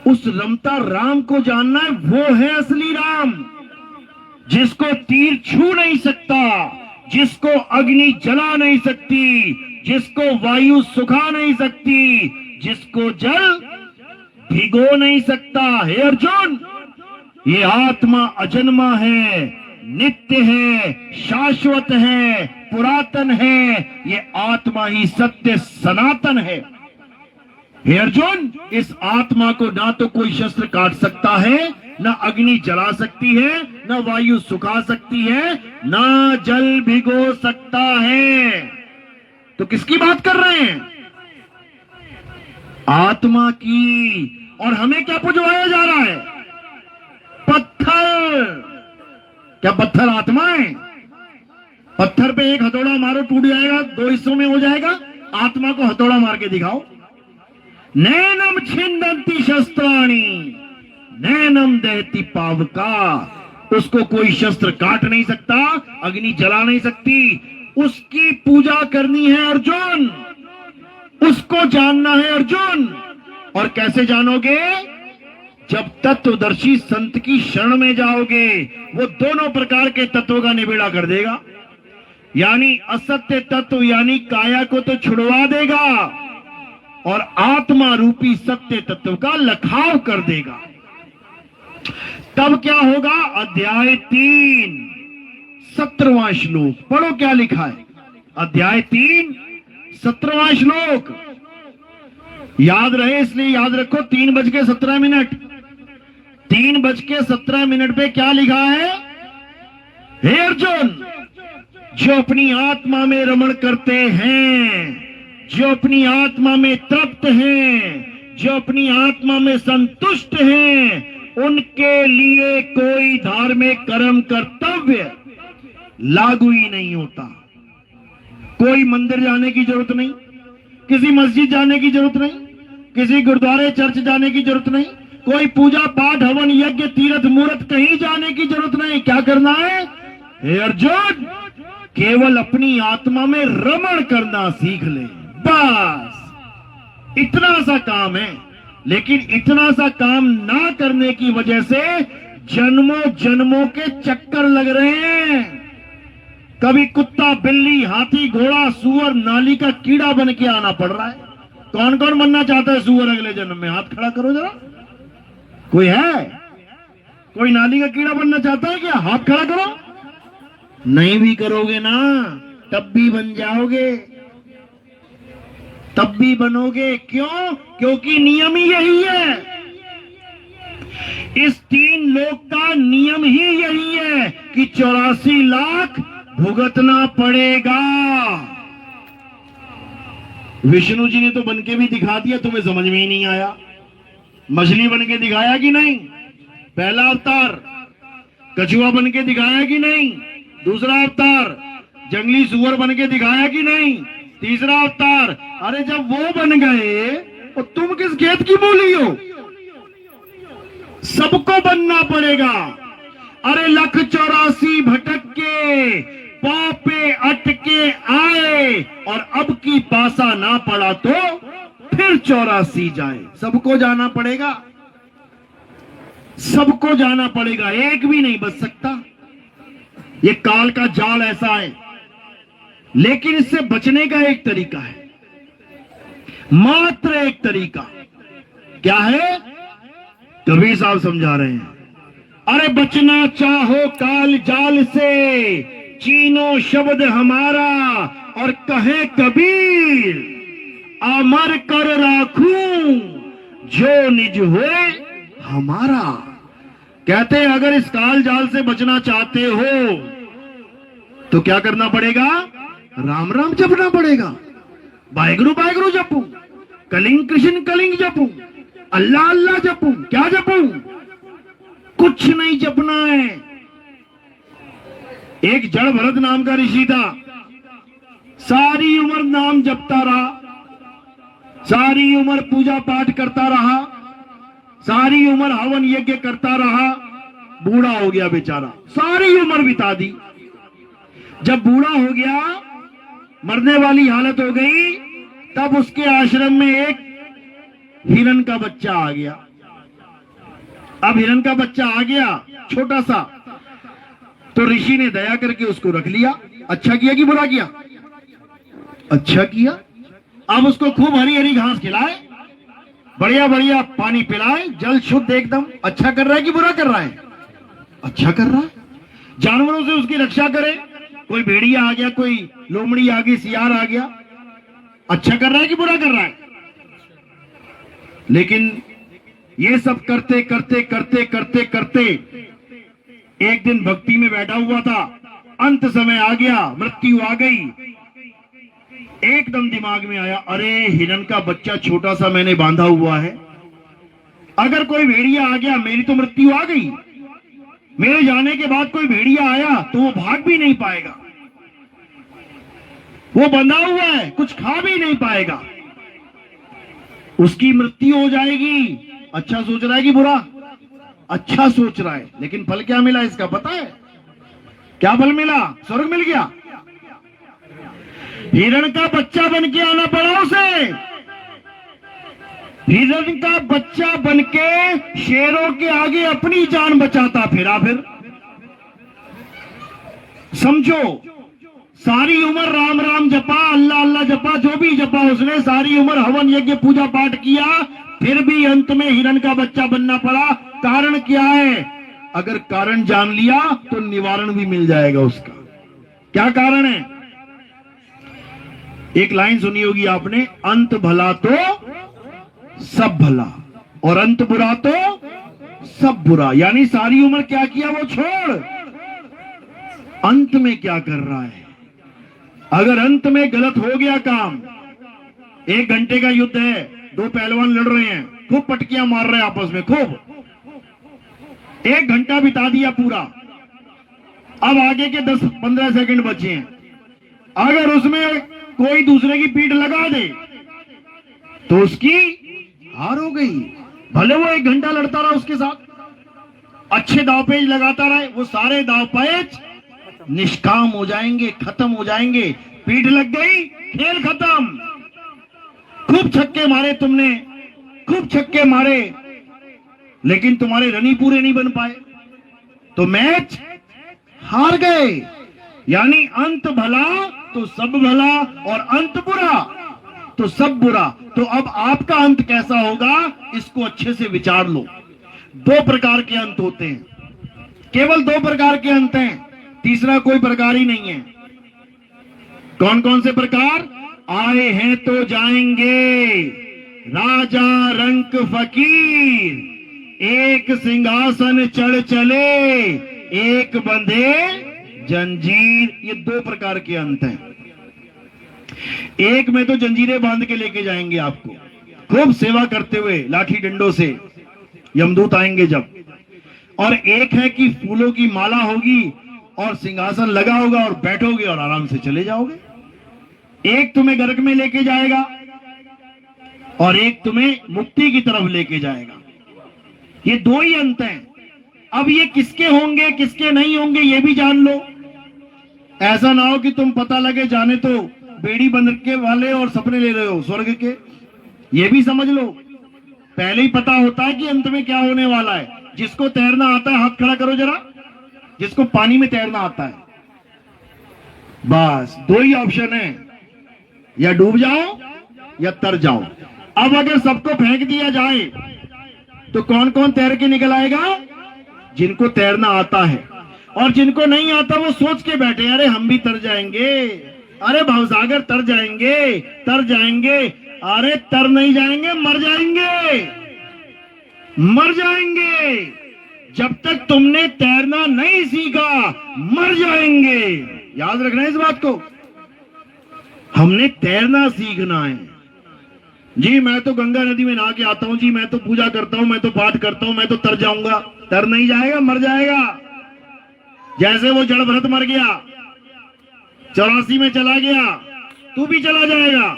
उस रमता राम को जानना है, वो है असली राम, जिसको तीर छू नहीं सकता, जिसको अग्नि जला नहीं सकती, जिसको वायु सुखा नहीं सकती, जिसको जल भिगो नहीं सकता। हे अर्जुन, ये आत्मा अजन्मा है, नित्य है, शाश्वत है, पुरातन है। ये आत्मा ही सत्य सनातन है। हे अर्जुन, इस आत्मा को ना तो कोई शस्त्र काट सकता है, ना अग्नि जला सकती है, ना वायु सुखा सकती है, ना जल भिगो सकता है। तो किसकी बात कर रहे हैं? आत्मा की। और हमें क्या पुजवाया जा रहा है? पत्थर। क्या पत्थर आत्मा है? पत्थर पे एक हथौड़ा मारो टूट जाएगा, दो हिस्सों में हो जाएगा। आत्मा को हथौड़ा मार के दिखाओ। नैनम छिन्दन्ति शस्त्राणि नैनम दहति पावका। उसको कोई शस्त्र काट नहीं सकता, अग्नि जला नहीं सकती। उसकी पूजा करनी है अर्जुन, उसको जानना है अर्जुन। और कैसे जानोगे? जब तत्वदर्शी संत की शरण में जाओगे, वो दोनों प्रकार के तत्वों का निबेड़ा कर देगा। यानी असत्य तत्व यानी काया को तो छुड़वा देगा और आत्मा रूपी सत्य तत्व का लखाव कर देगा। तब क्या होगा? अध्याय 3 17वां श्लोक पढ़ो, क्या लिखा है? अध्याय 3 17वां श्लोक याद रहे, इसलिए याद रखो। 3:17 3:17 पे क्या लिखा है? हे अर्जुन, जो अपनी आत्मा में रमण करते हैं, जो अपनी आत्मा में तृप्त हैं, जो अपनी आत्मा में संतुष्ट हैं, उनके लिए कोई धार्मिक कर्म कर्तव्य लागू ही नहीं होता। कोई मंदिर जाने की जरूरत नहीं, किसी मस्जिद जाने की जरूरत नहीं, किसी गुरुद्वारे चर्च जाने की जरूरत नहीं, कोई पूजा पाठ हवन यज्ञ तीर्थ मूर्त कहीं जाने की जरूरत नहीं। क्या करना है? हे अर्जुन, केवल अपनी आत्मा में रमण करना सीख ले, बस इतना सा काम है। लेकिन इतना सा काम ना करने की वजह से जन्मों जन्मों के चक्कर लग रहे हैं। कभी कुत्ता बिल्ली हाथी घोड़ा सूअर नाली का कीड़ा बन के आना पड़ रहा है। कौन कौन बनना चाहता है सूअर अगले जन्म में? हाथ खड़ा करो जरा। कोई है? कोई नाली का कीड़ा बनना चाहता है क्या? हाथ खड़ा करो। नहीं भी करोगे ना तब भी बन जाओगे, तब भी बनोगे। क्यों? क्योंकि नियम ही यही है। इस 3 लोक का नियम ही यही है कि 84 लाख भुगतना पड़ेगा। विष्णु जी ने तो बनके भी दिखा दिया, तुम्हें समझ में ही नहीं आया। मछली बनके दिखाया कि नहीं? पहला अवतार। कछुआ बनके दिखाया कि नहीं? दूसरा अवतार। जंगली सुअर बनके दिखाया कि नहीं? तीसरा अवतार, अरे जब वो बन गए तो तुम किस खेत की मूली हो? सबको बनना पड़ेगा। अरे 1,84 भटक के पाँव पे अटके आए और अब की पासा ना पड़ा तो फिर 84 जाए। सबको जाना पड़ेगा, सबको जाना पड़ेगा, एक भी नहीं बच सकता। ये काल का जाल ऐसा है, लेकिन इससे बचने का एक तरीका है, मात्र एक तरीका। क्या है? कबीर साहब समझा रहे हैं। अरे बचना चाहो काल जाल से, चीनो शब्द हमारा और कहे कबीर, अमर कर राखूं जो निज होए हमारा। कहते हैं अगर इस काल जाल से बचना चाहते हो तो क्या करना पड़ेगा? राम राम जपना पड़ेगा, वाहेगुरु जपू, कलिंग कृष्ण कलिंग जपू, अल्लाह अल्लाह जपू। क्या जपू? कुछ नहीं जपना है। एक जड़ भरत नाम का ऋषि था, सारी उम्र नाम जपता रहा, सारी उम्र पूजा पाठ करता रहा, सारी उम्र हवन यज्ञ करता रहा। बूढ़ा हो गया बेचारा, सारी उम्र बिता दी। जब बूढ़ा हो गया, मरने वाली हालत हो गई, तब उसके आश्रम में एक हिरन का बच्चा आ गया। अब हिरन का बच्चा आ गया छोटा सा, तो ऋषि ने दया करके उसको रख लिया। अच्छा किया कि बुरा किया? अच्छा किया। अब उसको खूब हरी हरी घास खिलाए, बढ़िया बढ़िया पानी पिलाए, जल शुद्ध एकदम। अच्छा कर रहा है कि बुरा कर रहा है? अच्छा कर रहा है। जानवरों से उसकी रक्षा करे, कोई भेड़िया आ गया, कोई लोमड़ी आ गई, सियार आ गया, अच्छा कर रहा है कि बुरा कर रहा है? लेकिन ये सब करते करते करते करते करते एक दिन भक्ति में बैठा हुआ था, अंत समय आ गया, मृत्यु आ गई। एकदम दिमाग में आया, अरे हिरन का बच्चा छोटा सा मैंने बांधा हुआ है, अगर कोई भेड़िया आ गया मेरी तो मृत्यु आ गई। मेरे जाने के बाद कोई भेड़िया आया तो वो भाग भी नहीं पाएगा, वो बंधा हुआ है, कुछ खा भी नहीं पाएगा, उसकी मृत्यु हो जाएगी। अच्छा सोच रहा है कि बुरा? अच्छा सोच रहा है। लेकिन फल क्या मिला इसका पता है? क्या फल मिला? स्वर्ग मिल गया। हिरण का बच्चा बन के आना पड़ा उसे। हिरण का बच्चा बन के शेरों के आगे अपनी जान बचाता फिरा। फिर समझो, सारी उम्र राम राम जपा, अल्लाह अल्लाह जपा, जो भी जपा उसने, सारी उम्र हवन यज्ञ पूजा पाठ किया, फिर भी अंत में हिरण का बच्चा बनना पड़ा। कारण क्या है? अगर कारण जान लिया तो निवारण भी मिल जाएगा उसका। क्या कारण है? एक लाइन सुनी होगी आपने, अंत भला तो सब भला और अंत बुरा तो सब बुरा। यानी सारी उम्र क्या किया वो छोड़, अंत में क्या कर रहा है। अगर अंत में गलत हो गया काम, 1 घंटे का युद्ध है, 2 पहलवान लड़ रहे हैं, खूब पटकियां मार रहे हैं आपस में, खूब 1 घंटा बिता दिया पूरा। अब आगे के 10-15 सेकंड बचे हैं, अगर उसमें कोई दूसरे की पीठ लगा दे तो उसकी हार हो गई। भले वो 1 घंटा लड़ता रहा उसके साथ, अच्छे दावपेच लगाता रहे, वो सारे दावपेच निष्काम हो जाएंगे, खत्म हो जाएंगे। पीठ लग गई, खेल खत्म। खूब छक्के मारे तुमने, खूब छक्के मारे, लेकिन तुम्हारे रन ही पूरे नहीं बन पाए, तो मैच हार गए। यानी अंत भला तो सब भला और अंत बुरा तो सब बुरा। तो अब आपका अंत कैसा होगा, इसको अच्छे से विचार लो। 2 प्रकार के अंत होते हैं, केवल 2 प्रकार के अंत हैं, तीसरा कोई प्रकार ही नहीं है। कौन कौन से प्रकार? आए हैं तो जाएंगे, राजा रंक फकीर, एक सिंहासन चढ़ चले, एक बंधे जंजीर। ये 2 प्रकार के अंत हैं। एक में तो जंजीरें बांध के लेके जाएंगे आपको, खूब सेवा करते हुए लाठी डंडों से, यमदूत आएंगे जब। और एक है कि फूलों की माला होगी और सिंहासन लगा होगा और बैठोगे और आराम से चले जाओगे। एक तुम्हें गर्क में लेके जाएगा और एक तुम्हें मुक्ति की तरफ लेके जाएगा। ये दो ही अंत हैं। अब ये किसके होंगे किसके नहीं होंगे ये भी जान लो। ऐसा ना हो कि तुम पता लगे जाने तो बेड़ी बंद के वाले और सपने ले रहे हो स्वर्ग के। ये भी समझ लो, पहले ही पता होता है कि अंत में क्या होने वाला है। जिसको तैरना आता है हाथ खड़ा करो जरा, जिसको पानी में तैरना आता है। बस दो ही ऑप्शन है, या डूब जाओ या तर जाओ। अब अगर सबको फेंक दिया जाए तो कौन कौन तैर के निकल आएगा? जिनको तैरना आता है, और जिनको नहीं आता वो सोच के बैठे अरे हम भी तर जाएंगे, अरे भवसागर तर जाएंगे, तर जाएंगे। अरे तर नहीं जाएंगे, मर जाएंगे, मर जाएंगे। जब तक तुमने तैरना नहीं सीखा मर जाएंगे। याद रखना इस बात को। हमने तैरना सीखना है। जी मैं तो गंगा नदी में नहा के आता हूं जी, मैं तो पूजा करता हूं, मैं तो पाठ करता हूं, मैं तो तर जाऊंगा। तर नहीं जाएगा, मर जाएगा। जैसे वो जड़ भरत मर गया, 84 में चला गया, तू भी चला जाएगा।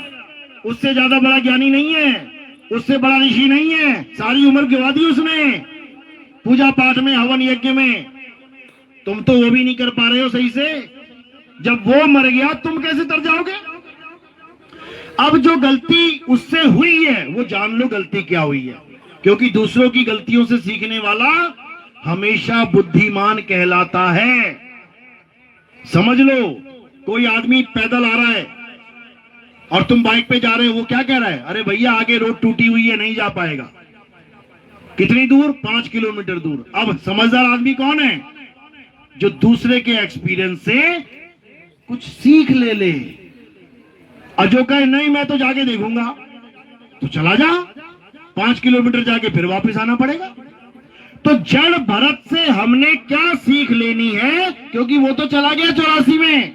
उससे ज्यादा बड़ा ज्ञानी नहीं है, उससे बड़ा ऋषि नहीं है। सारी उम्र गवा दी उसने पूजा पाठ में, हवन यज्ञ में। तुम तो वो भी नहीं कर पा रहे हो सही से। जब वो मर गया तुम कैसे तर जाओगे? अब जो गलती उससे हुई है वो जान लो गलती क्या हुई है, क्योंकि दूसरों की गलतियों से सीखने वाला हमेशा बुद्धिमान कहलाता है। समझ लो, कोई आदमी पैदल आ रहा है और तुम बाइक पे जा रहे हो, वो क्या कह रहा है? अरे भैया आगे रोड टूटी हुई है, नहीं जा पाएगा। कितनी दूर? 5 किलोमीटर दूर। अब समझदार आदमी कौन है? जो दूसरे के एक्सपीरियंस से कुछ सीख ले। और जो कहे नहीं मैं तो जाके देखूंगा, तो चला जा, 5 किलोमीटर जाके फिर वापस आना पड़ेगा। तो जड़ भरत से हमने क्या सीख लेनी है? क्योंकि वो तो चला गया 84 में,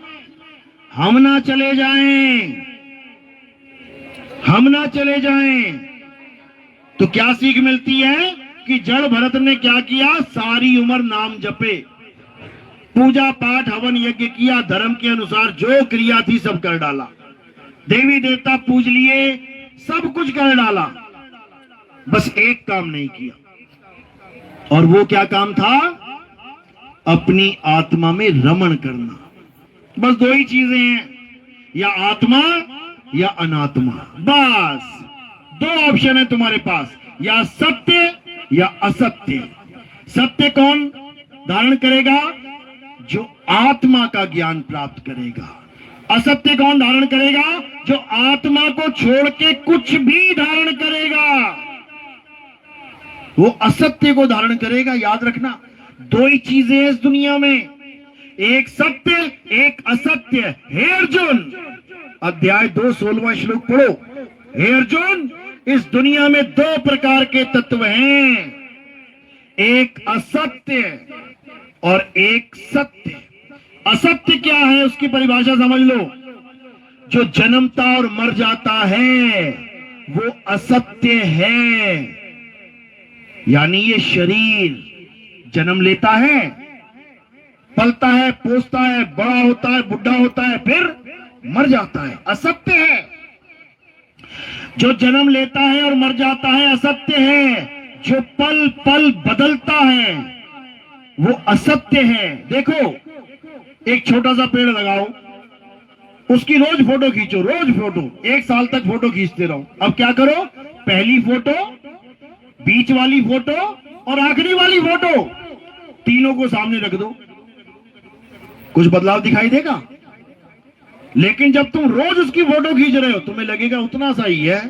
हम ना चले जाएं, हम ना चले जाएं। तो क्या सीख मिलती है कि जड़ भरत ने क्या किया? सारी उम्र नाम जपे, पूजा पाठ हवन यज्ञ किया, धर्म के अनुसार जो क्रिया थी सब कर डाला, देवी देवता पूज लिए, सब कुछ कर डाला। बस एक काम नहीं किया, और वो क्या काम था? अपनी आत्मा में रमण करना। बस दो ही चीजें हैं, या आत्मा या अनात्मा। बस दो ऑप्शन है तुम्हारे पास, या सत्य या असत्य। सत्य कौन धारण करेगा? जो आत्मा का ज्ञान प्राप्त करेगा। असत्य कौन धारण करेगा? जो आत्मा को छोड़ के कुछ भी धारण करेगा, वो असत्य को धारण करेगा। याद रखना, दो ही चीजें हैं इस दुनिया में, एक सत्य एक असत्य। हे अर्जुन, अध्याय 2 16वां श्लोक पढ़ो। हे अर्जुन, इस दुनिया में दो प्रकार के तत्व हैं, एक असत्य और एक सत्य। असत्य क्या है उसकी परिभाषा समझ लो। जो जन्मता और मर जाता है वो असत्य है। यानी ये शरीर जन्म लेता है, पलता है, पोसता है, बड़ा होता है, बुढ़ा होता है, फिर मर जाता है, असत्य है। जो जन्म लेता है और मर जाता है असत्य है। जो पल पल बदलता है वो असत्य है। देखो, एक छोटा सा पेड़ लगाओ, उसकी रोज फोटो खींचो, रोज फोटो, 1 साल तक फोटो खींचते रहो। अब क्या करो? पहली फोटो, बीच वाली फोटो और आखिरी वाली फोटो, तीनों को सामने रख दो। कुछ बदलाव दिखाई देगा? लेकिन जब तुम रोज उसकी फोटो खींच रहे हो तुम्हें लगेगा उतना सा ही है।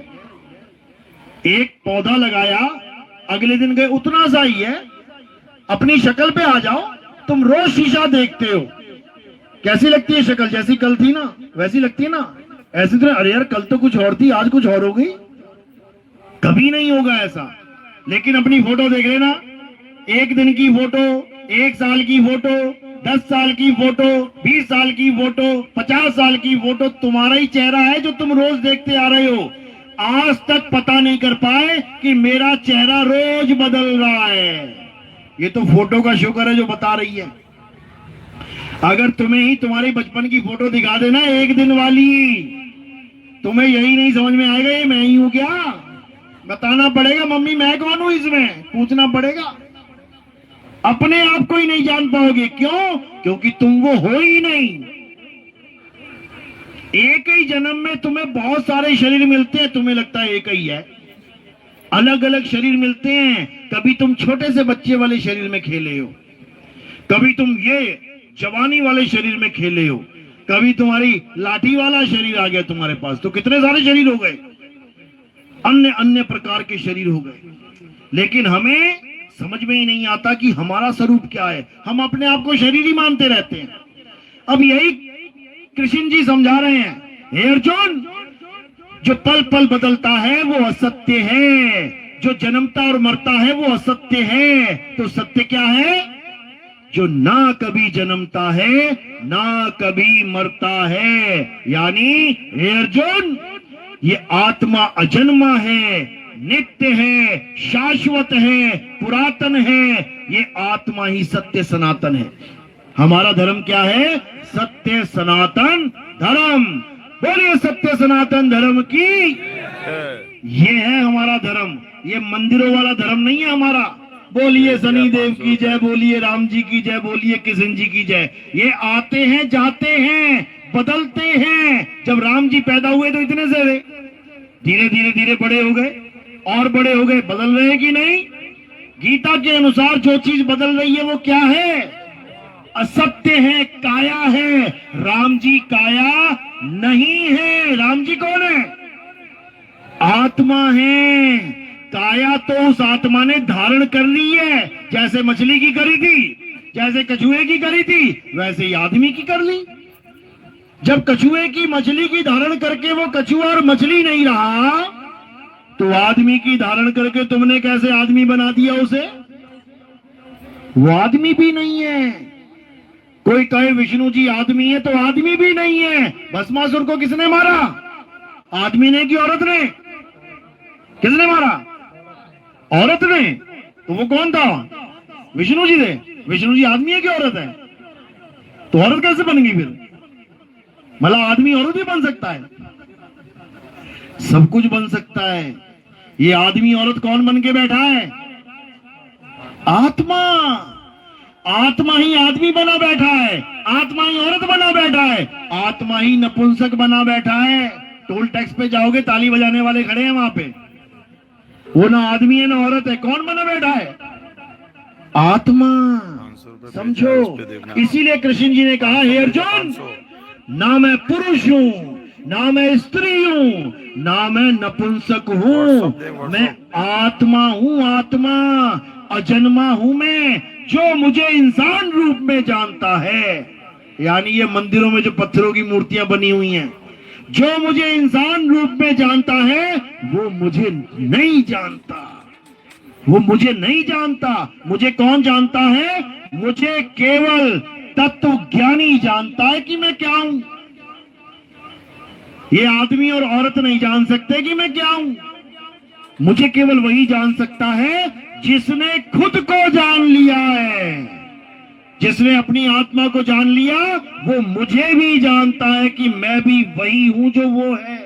एक पौधा लगाया, अगले दिन गए, उतना सा ही है। अपनी शक्ल पे आ जाओ, तुम रोज शीशा देखते हो, कैसी लगती है शक्ल? जैसी कल थी ना वैसी लगती है ना? ऐसी तरह अरे यार कल तो कुछ और थी, आज कुछ और हो गई। कभी नहीं होगा ऐसा। लेकिन अपनी फोटो देख लेना, 1 दिन की फोटो, 1 साल की फोटो, 10 साल की फोटो, 20 साल की फोटो, 50 साल की फोटो, तुम्हारा ही चेहरा है जो तुम रोज देखते आ रहे हो। आज तक पता नहीं कर पाए कि मेरा चेहरा रोज बदल रहा है। ये तो फोटो का शुक्र है जो बता रही है। अगर तुम्हें ही तुम्हारे बचपन की फोटो दिखा देना 1 दिन वाली, तुम्हें यही नहीं समझ में आएगा ये मैं ही हूं क्या? बताना पड़ेगा मम्मी मैं कौन हूं, इसमें पूछना पड़ेगा। अपने आप को ही नहीं जान पाओगे। क्यों? क्योंकि तुम वो हो ही नहीं। एक ही जन्म में तुम्हें बहुत सारे शरीर मिलते हैं, तुम्हें लगता है एक ही है। अलग अलग शरीर मिलते हैं। कभी तुम छोटे से बच्चे वाले शरीर में खेले हो, कभी तुम ये जवानी वाले शरीर में खेले हो, कभी तुम्हारी लाठी वाला शरीर आ गया तुम्हारे पास, तो कितने सारे शरीर हो गए, अन्य अन्य प्रकार के शरीर हो गए। लेकिन हमें समझ में ही नहीं आता कि हमारा स्वरूप क्या है। हम अपने आप को शरीर ही मानते रहते हैं। अब यही कृष्ण जी समझा रहे हैं, हे अर्जुन, जो पल पल बदलता है वो असत्य है, जो जन्मता और मरता है वो असत्य है। तो सत्य क्या है? जो ना कभी जन्मता है ना कभी मरता है। यानी हे अर्जुन, ये आत्मा अजन्मा है, नित्य है, शाश्वत है, पुरातन है। ये आत्मा ही सत्य सनातन है। हमारा धर्म क्या है? सत्य सनातन धर्म। बोलिए सत्य सनातन धर्म की। ये है हमारा धर्म। ये मंदिरों वाला धर्म नहीं है हमारा। बोलिए शनिदेव की जय, बोलिए राम जी की जय, बोलिए कृष्ण जी की जय। ये आते हैं जाते हैं, बदलते हैं। जब राम जी पैदा हुए तो इतने से थे, धीरे धीरे धीरे बड़े हो गए और बड़े हो गए। बदल रहे हैं कि नहीं? गीता के अनुसार जो चीज बदल रही है वो क्या है? असत्य है, काया है। राम जी काया नहीं है। राम जी कौन है? आत्मा है। काया तो उस आत्मा ने धारण कर ली है। जैसे मछली की करी थी, जैसे कछुए की करी थी, वैसे ही आदमी की कर ली। जब कछुए की मछली की धारण करके वो कछुआ और मछली नहीं रहा, तो आदमी की धारण करके तुमने कैसे आदमी बना दिया उसे? वो आदमी भी नहीं है। कोई कहे विष्णु जी आदमी है, तो आदमी भी नहीं है। भस्मासुर को किसने मारा? आदमी ने कि औरत ने? किसने मारा? औरत ने। तो वो कौन था? विष्णु जी थे। विष्णु जी आदमी है कि औरत है? तो औरत कैसे बन गई फिर? मतलब आदमी औरत भी बन सकता है, सब कुछ बन सकता है। ये आदमी औरत कौन बन के बैठा है? आत्मा। आत्मा ही आदमी बना बैठा है, आत्मा ही औरत बना बैठा है, आत्मा ही नपुंसक बना बैठा है। टोल टैक्स पे जाओगे, ताली बजाने वाले खड़े हैं वहां पे, वो ना आदमी है ना औरत है। कौन बना बैठा है? आत्मा। समझो। इसीलिए कृष्ण जी ने कहा, हे अर्जुन, ना मैं पुरुष हूं, ना मैं स्त्री हूं, ना मैं नपुंसक हूं। मैं आत्मा हूं। आत्मा अजन्मा हूं मैं। जो मुझे इंसान रूप में जानता है, यानी ये मंदिरों में जो पत्थरों की मूर्तियां बनी हुई हैं, जो मुझे इंसान रूप में जानता है वो मुझे नहीं जानता। वो मुझे नहीं जानता। मुझे कौन जानता है? मुझे केवल तत्व ज्ञानी जानता है कि मैं क्या हूं। ये आदमी और औरत नहीं जान सकते कि मैं क्या हूं। मुझे केवल वही जान सकता है जिसने खुद को जान लिया है। जिसने अपनी आत्मा को जान लिया वो मुझे भी जानता है कि मैं भी वही हूं जो वो है।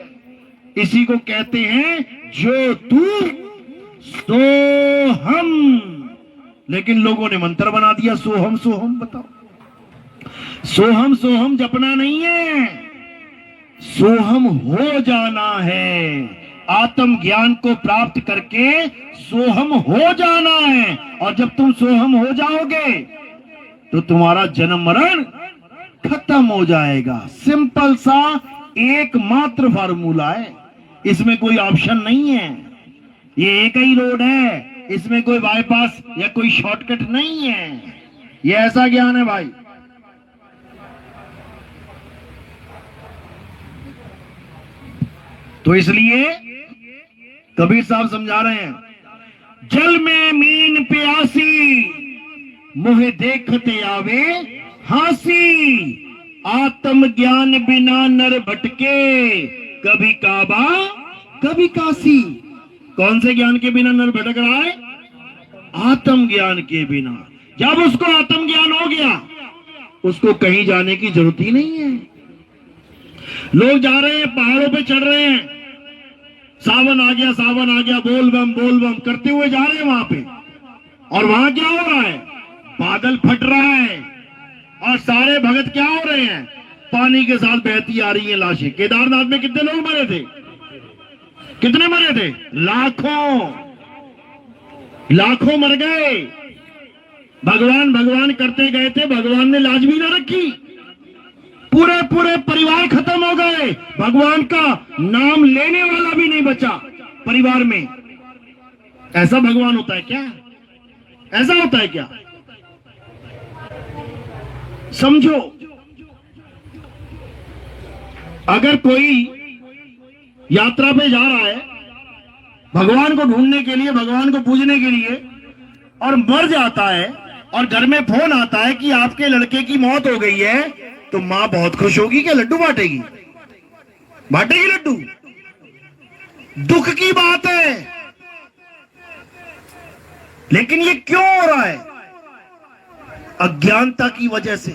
इसी को कहते हैं जो तू सो हम। लेकिन लोगों ने मंत्र बना दिया, सोहम सोहम। बताओ, सोहम जपना नहीं है, सोहम हो जाना है। आत्म ज्ञान को प्राप्त करके सोहम हो जाना है। और जब तुम सोहम हो जाओगे तो तुम्हारा जन्म मरण खत्म हो जाएगा। सिंपल सा एकमात्र फार्मूला है, इसमें कोई ऑप्शन नहीं है। ये एक ही रोड है, इसमें कोई बाईपास या कोई शॉर्टकट नहीं है। ये ऐसा ज्ञान है भाई। तो इसलिए कबीर साहब समझा रहे हैं, जल में मीन प्यासी, मुहे देखते आवे हासी। आत्म ज्ञान बिना नर भटके, कभी काबा कभी काशी। कौन से ज्ञान के बिना नर भटक रहा है? आत्म ज्ञान के बिना। जब उसको आत्म ज्ञान हो गया, उसको कहीं जाने की जरूरत ही नहीं है। लोग जा रहे हैं, पहाड़ों पे चढ़ रहे हैं, सावन आ गया, सावन आ गया, बोल बम करते हुए जा रहे हैं वहां पे। और वहां क्या हो रहा है? बादल फट रहा है और सारे भगत क्या हो रहे हैं? पानी के साथ बहती आ रही हैं लाशें। केदारनाथ में कितने लोग मरे थे? कितने मरे थे? लाखों, लाखों मर गए। भगवान भगवान करते गए थे, भगवान ने लाज भी ना रखी, पूरे पूरे परिवार खत्म हो गए। भगवान का नाम लेने वाला भी नहीं बचा परिवार में। ऐसा भगवान होता है क्या? ऐसा होता है क्या? समझो, अगर कोई यात्रा पे जा रहा है भगवान को ढूंढने के लिए, भगवान को पूजने के लिए, और मर जाता है और घर में फोन आता है कि आपके लड़के की मौत हो गई है, तो मां बहुत खुश होगी क्या? लड्डू बांटेगी? बांटेगी लड्डू? दुख की बात है। लेकिन ये क्यों हो रहा है? अज्ञानता की वजह से।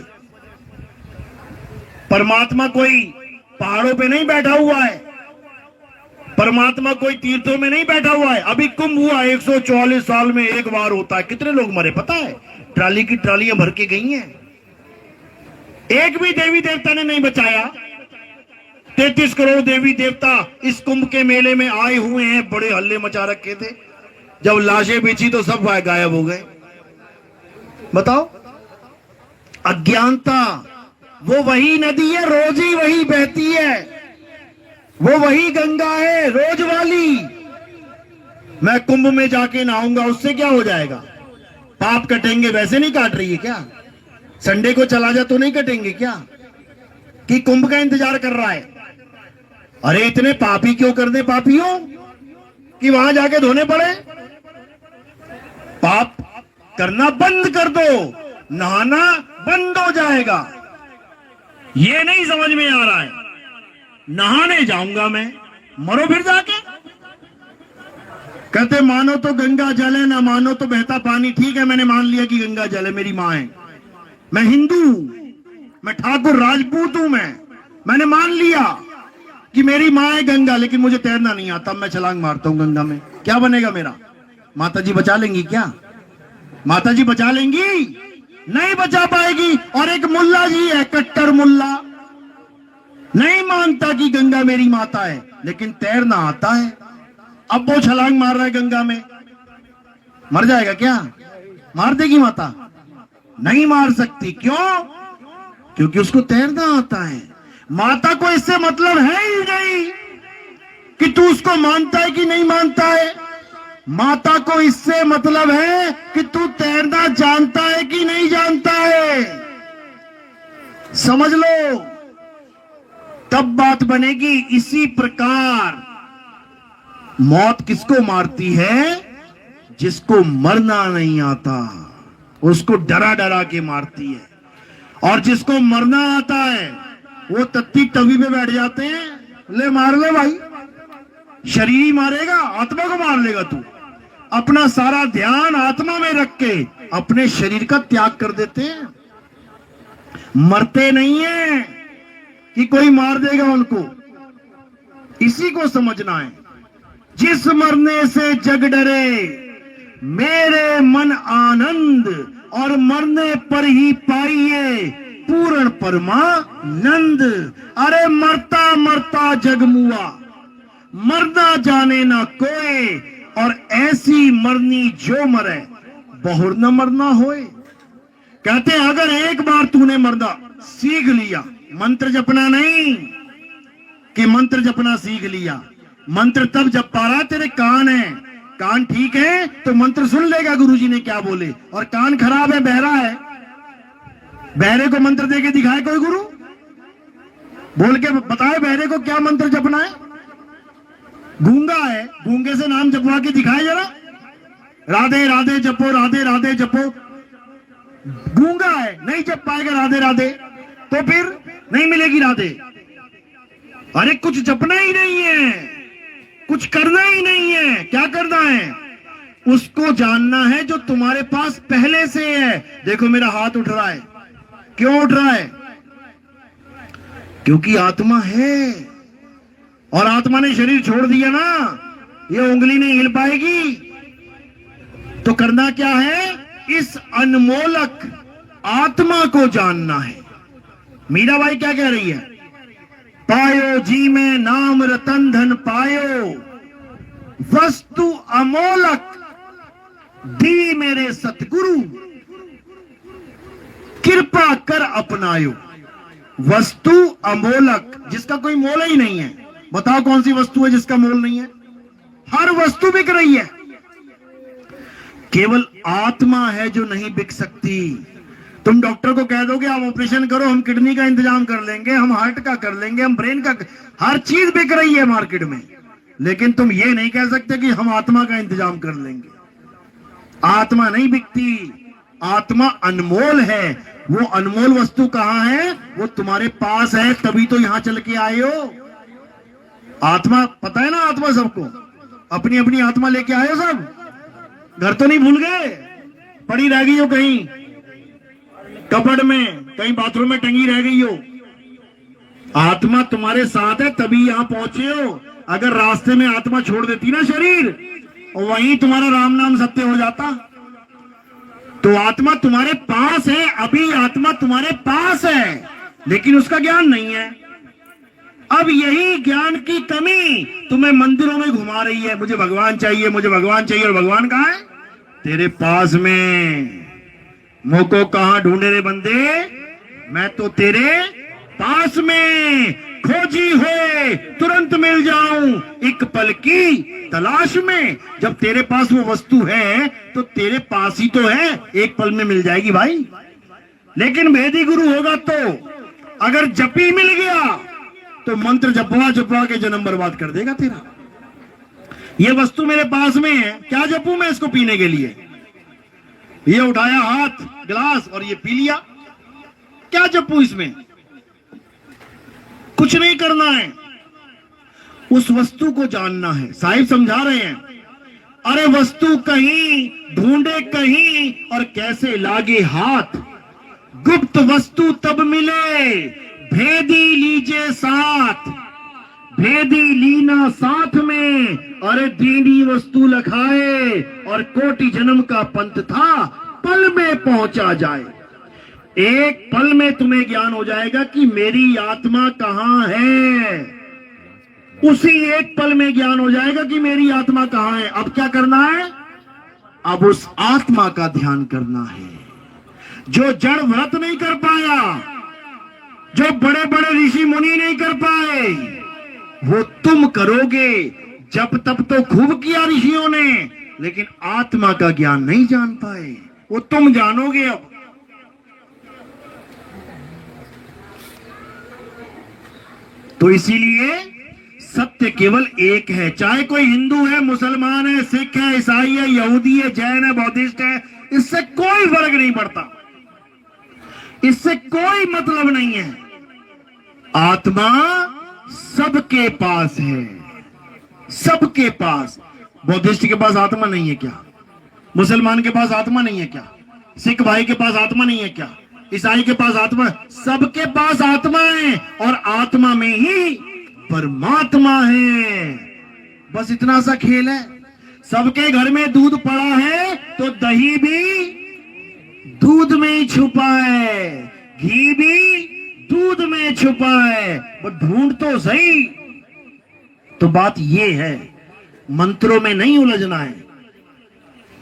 परमात्मा कोई पहाड़ों पे नहीं बैठा हुआ है, परमात्मा कोई तीर्थों में नहीं बैठा हुआ है। अभी कुंभ हुआ, 144 साल में एक बार होता है। कितने लोग मरे पता है? ट्राली की ट्रालियां भर के गई हैं, एक भी देवी देवता ने नहीं बचाया। 33 करोड़ देवी देवता इस कुंभ के मेले में आए हुए हैं, बड़े हल्ले मचा रखे थे। जब लाशें बिछी तो सब गायब हो गए। बताओ, अज्ञानता। वो वही नदी है, रोज ही वही बहती है, वो वही गंगा है रोज वाली। मैं कुंभ में जाके नहाऊंगा, उससे क्या हो जाएगा? पाप कटेंगे? वैसे नहीं काट रही है क्या? संडे को चला जा तो नहीं कटेंगे क्या? कि कुंभ का इंतजार कर रहा है? अरे इतने पापी क्यों कर दे पापियों कि वहां जाके धोने पड़े? पाप करना बंद कर दो, नहाना बंद हो जाएगा। ये नहीं समझ में आ रहा है। नहाने जाऊंगा मैं, मरो फिर जाके। कहते मानो तो गंगा जल है, ना मानो तो बहता पानी। ठीक है, मैंने मान लिया कि गंगा जल है, मेरी मां है, मैं हिंदू हूं, मैं ठाकुर राजपूत हूं, मैंने मान लिया कि मेरी मां है गंगा, लेकिन मुझे तैरना नहीं आता। मैं छलांग मारता हूं गंगा में, क्या बनेगा मेरा? माता जी बचा लेंगी क्या? माता जी बचा लेंगी? नहीं बचा पाएगी। और एक मुल्ला जी है, कट्टर मुल्ला, नहीं मानता कि गंगा मेरी माता है, लेकिन तैरना आता है। अब वो छलांग मार रहा है गंगा में, मर जाएगा क्या? मार देगी माता? नहीं मार सकती। क्यों? क्योंकि उसको तैरना आता है। माता को इससे मतलब है ही नहीं कि तू उसको मानता है कि नहीं मानता है। माता को इससे मतलब है कि तू तैरना जानता है कि नहीं जानता है। समझ लो, तब बात बनेगी। इसी प्रकार मौत किसको मारती है? जिसको मरना नहीं आता, उसको डरा डरा के मारती है। और जिसको मरना आता है वो तत्ती तवी पे बैठ जाते हैं, ले मार ले भाई। शरीर ही मारेगा, आत्मा को मार लेगा तू। अपना सारा ध्यान आत्मा में रख के अपने शरीर का त्याग कर देते हैं। मरते नहीं है कि कोई मार देगा उनको। इसी को समझना है। जिस मरने से जग डरे, मेरे मन आनंद, और मरने पर ही पाइए पूर्ण परमानंद। अरे मरता मरता जग मुआ, मरना जाने ना कोई, और ऐसी मरनी जो मरे बहुर न मरना होए। कहते अगर एक बार तूने मरना सीख लिया, मंत्र जपना नहीं कि मंत्र जपना सीख लिया। मंत्र तब जप पा रहा, तेरे कान है, कान ठीक है तो मंत्र सुन लेगा गुरुजी ने क्या बोले। और कान खराब है, बहरा है, बहरे को मंत्र देके दिखाए कोई गुरु? बोल के बताए बहरे को क्या मंत्र जपना है? गूंगा है, गूंगे से नाम जपवा के दिखाए जरा। राधे राधे जपो, राधे राधे जपो। गूंगा है, नहीं जप पाएगा राधे राधे, तो फिर नहीं मिलेगी राधे। अरे कुछ जपना ही नहीं है, कुछ करना ही नहीं है। क्या करना है? उसको जानना है जो तुम्हारे पास पहले से है। देखो मेरा हाथ उठ रहा है, क्यों उठ रहा है? क्योंकि आत्मा है, और आत्मा ने शरीर छोड़ दिया ना, ये उंगली नहीं हिल पाएगी। तो करना क्या है, इस अनमोलक आत्मा को जानना है। मीराबाई क्या कह रही है, पायो जी में नाम रतन धन पायो, वस्तु अमोलक दी मेरे सतगुरु, कृपा कर अपनायो। वस्तु अमोलक, जिसका कोई मोल ही नहीं है। बताओ कौन सी वस्तु है जिसका मोल नहीं है? हर वस्तु बिक रही है, केवल आत्मा है जो नहीं बिक सकती। तुम डॉक्टर को कह दोगे आप ऑपरेशन करो, हम किडनी का इंतजाम कर लेंगे, हम हार्ट का कर लेंगे, हम ब्रेन का, हर चीज बिक रही है मार्केट में, लेकिन तुम ये नहीं कह सकते कि हम आत्मा का इंतजाम कर लेंगे। आत्मा नहीं बिकती, आत्मा अनमोल है। वो अनमोल वस्तु कहां है? वो तुम्हारे पास है, तभी तो यहां चल के आए हो। आत्मा पता है ना, आत्मा सबको अपनी अपनी आत्मा लेके आए हो सब। घर तो नहीं भूल गए, पड़ी रह गई हो कहीं कपड़ में, कहीं बाथरूम में टंगी रह गई हो। आत्मा तुम्हारे साथ है तभी यहां पहुंचे हो। अगर रास्ते में आत्मा छोड़ देती ना शरीर, और वहीं तुम्हारा राम नाम सत्य हो जाता। तो आत्मा तुम्हारे पास है, अभी आत्मा तुम्हारे पास है, लेकिन उसका ज्ञान नहीं है। अब यही ज्ञान की कमी तुम्हें मंदिरों में घुमा रही है। मुझे भगवान चाहिए, मुझे भगवान चाहिए, और भगवान कहाँ है? तेरे पास में। मुंह को कहां ढूंढे रे बंदे, मैं तो तेरे पास में खोजी हुए तुरंत मिल जाऊं, एक पल की तलाश में। जब तेरे पास वो वस्तु है तो तेरे पास ही तो है, एक पल में मिल जाएगी भाई। लेकिन भेदी गुरु होगा तो, अगर जपी मिल गया तो मंत्र जपवा जपवा के जन्म बर्बाद कर देगा तेरा। ये वस्तु मेरे पास में है, क्या जपूं मैं इसको पीने के लिए? ये उठाया हाथ गिलास और ये पी लिया, क्या जपूं इसमें? कुछ नहीं करना है, उस वस्तु को जानना है। साहिब समझा रहे हैं, अरे वस्तु कहीं ढूंढे कहीं और कैसे लागे हाथ, गुप्त वस्तु तब मिले भेदी लीजे साथ, भेदी लीना साथ में, अरे दीनी वस्तु लखाए और कोटि जन्म का पंथ था, पल में पहुंचा जाए। एक पल में तुम्हें ज्ञान हो जाएगा कि मेरी आत्मा कहां है। उसी एक पल में ज्ञान हो जाएगा कि मेरी आत्मा कहां है। अब क्या करना है? अब उस आत्मा का ध्यान करना है। जो जड़ व्रत नहीं कर पाया, जो बड़े बड़े ऋषि मुनि नहीं कर पाए, वो तुम करोगे। जब तब तो खूब किया ऋषियों ने, लेकिन आत्मा का ज्ञान नहीं जान पाए, वो तुम जानोगे। अब तो इसीलिए सत्य केवल एक है। चाहे कोई हिंदू है, मुसलमान है, सिख है, ईसाई है, यहूदी है, जैन है, बौद्धिस्ट है, इससे कोई फर्क नहीं पड़ता, इससे कोई मतलब नहीं है। आत्मा सबके पास है, सबके पास। बौद्धिस्ट के पास आत्मा नहीं है क्या? मुसलमान के पास आत्मा नहीं है क्या? सिख भाई के पास आत्मा नहीं है क्या? ईसाई के पास आत्मा? सबके पास आत्मा है, और आत्मा में ही परमात्मा है। बस इतना सा खेल है। सबके घर में दूध पड़ा है तो दही भी दूध में ही छुपा है, घी भी दूध में छुपा है, वो ढूंढ तो सही। तो बात ये है, मंत्रों में नहीं उलझना है,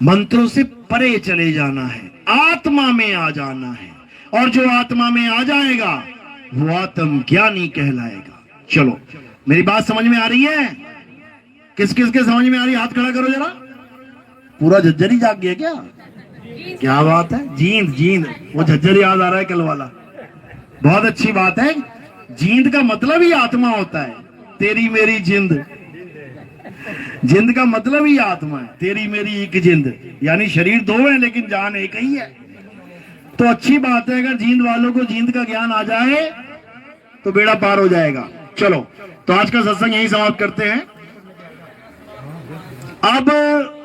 मंत्रों से परे चले जाना है, आत्मा में आ जाना है। और जो आत्मा में आ जाएगा वो आत्म ज्ञानी कहलाएगा। चलो, मेरी बात समझ में आ रही है? किस किस के समझ में आ रही है? हाथ खड़ा करो जरा। पूरा झज्जर ही जाग गया क्या? क्या बात है। जींद जींद, वो झज्जर याद आ रहा है कल वाला। बहुत अच्छी बात है। जींद का मतलब ही आत्मा होता है। तेरी मेरी जिंद, जिंद का मतलब ही आत्मा है। तेरी मेरी एक जिंद, यानी शरीर दो है लेकिन जान एक ही है। तो अच्छी बात है, अगर जींद वालों को जींद का ज्ञान आ जाए तो बेड़ा पार हो जाएगा। चलो, तो आज का सत्संग यही समाप्त करते हैं। अब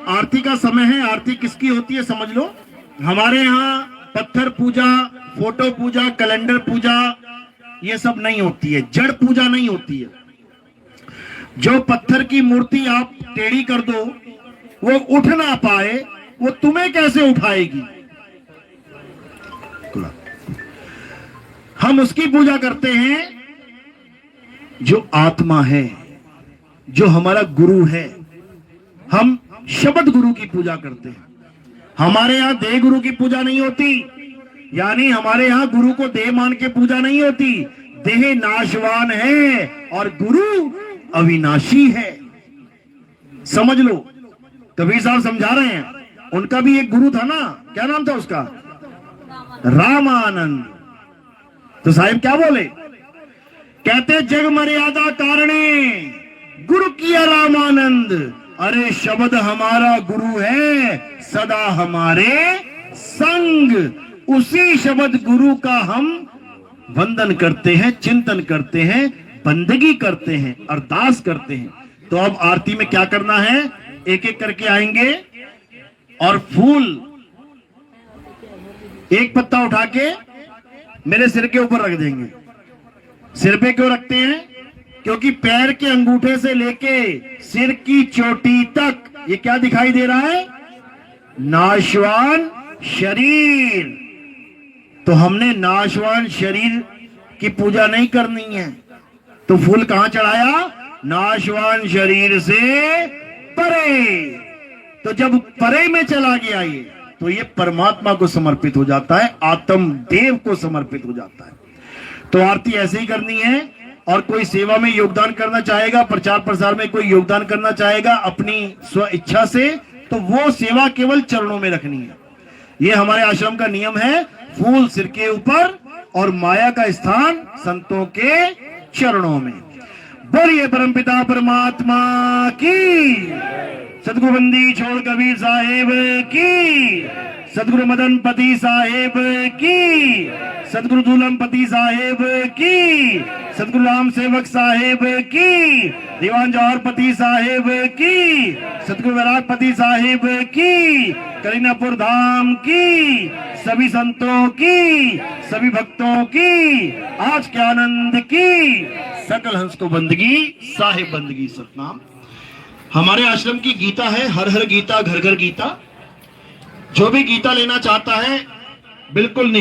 आरती का समय है। आरती किसकी होती है समझ लो। हमारे यहाँ पत्थर पूजा, फोटो पूजा, कैलेंडर पूजा, ये सब नहीं होती है, जड़ पूजा नहीं होती है। जो पत्थर की मूर्ति आप टेढ़ी कर दो, वो उठ ना पाए, वो तुम्हें कैसे उठाएगी? हम उसकी पूजा करते हैं जो आत्मा है, जो हमारा गुरु है। हम शब्द गुरु की पूजा करते हैं। हमारे यहां देह गुरु की पूजा नहीं होती, यानी हमारे यहां गुरु को देह मान के पूजा नहीं होती। देह नाशवान है और गुरु अविनाशी है, समझ लो। कबीर साहब समझा रहे हैं, उनका भी एक गुरु था ना, क्या नाम था उसका? रामानंद। तो साहिब क्या बोले? कहते जग मर्यादा कारणे गुरु किया रामानंद। अरे शब्द हमारा गुरु है, सदा हमारे संग। उसी शब्द गुरु का हम वंदन करते हैं, चिंतन करते हैं, बंदगी करते हैं, अरदास करते हैं। तो अब आरती में क्या करना है? एक एक करके आएंगे और फूल एक पत्ता उठा के मेरे सिर के ऊपर रख देंगे। सिर पे क्यों रखते हैं? क्योंकि पैर के अंगूठे से लेके सिर की चोटी तक ये क्या दिखाई दे रहा है? नाशवान शरीर। तो हमने नाशवान शरीर की पूजा नहीं करनी है, तो फूल कहां चढ़ाया? नाशवान शरीर से परे। तो जब परे में चला गया ये, तो ये परमात्मा को समर्पित हो जाता है, आत्म देव को समर्पित हो जाता है। तो आरती ऐसे ही करनी है। और कोई सेवा में योगदान करना चाहेगा, प्रचार प्रसार में कोई योगदान करना चाहेगा अपनी स्व इच्छा से, तो वो सेवा केवल चरणों में रखनी है। ये हमारे आश्रम का नियम है। फूल सिर के ऊपर और माया का स्थान संतों के चरणों में। बोलिए परमपिता परमात्मा की, सदगुरु बंदी छोड़ कबीर साहेब की, सदगुरु मदन पति साहेब की, सदगुरु दूलमपति साहेब की, सदगुरु राम सेवक साहेब की, दीवान जौहरपति साहेब की, सदगुरु वैरागपति साहेब की, करीनापुर धाम की, सभी संतों की, सभी भक्तों की, आज के आनंद की, सकल हंस को बंदगी, साहेब बंदगी सतनाम। हमारे आश्रम की गीता है, हर हर गीता घर घर गीता। जो भी गीता लेना चाहता है बिल्कुल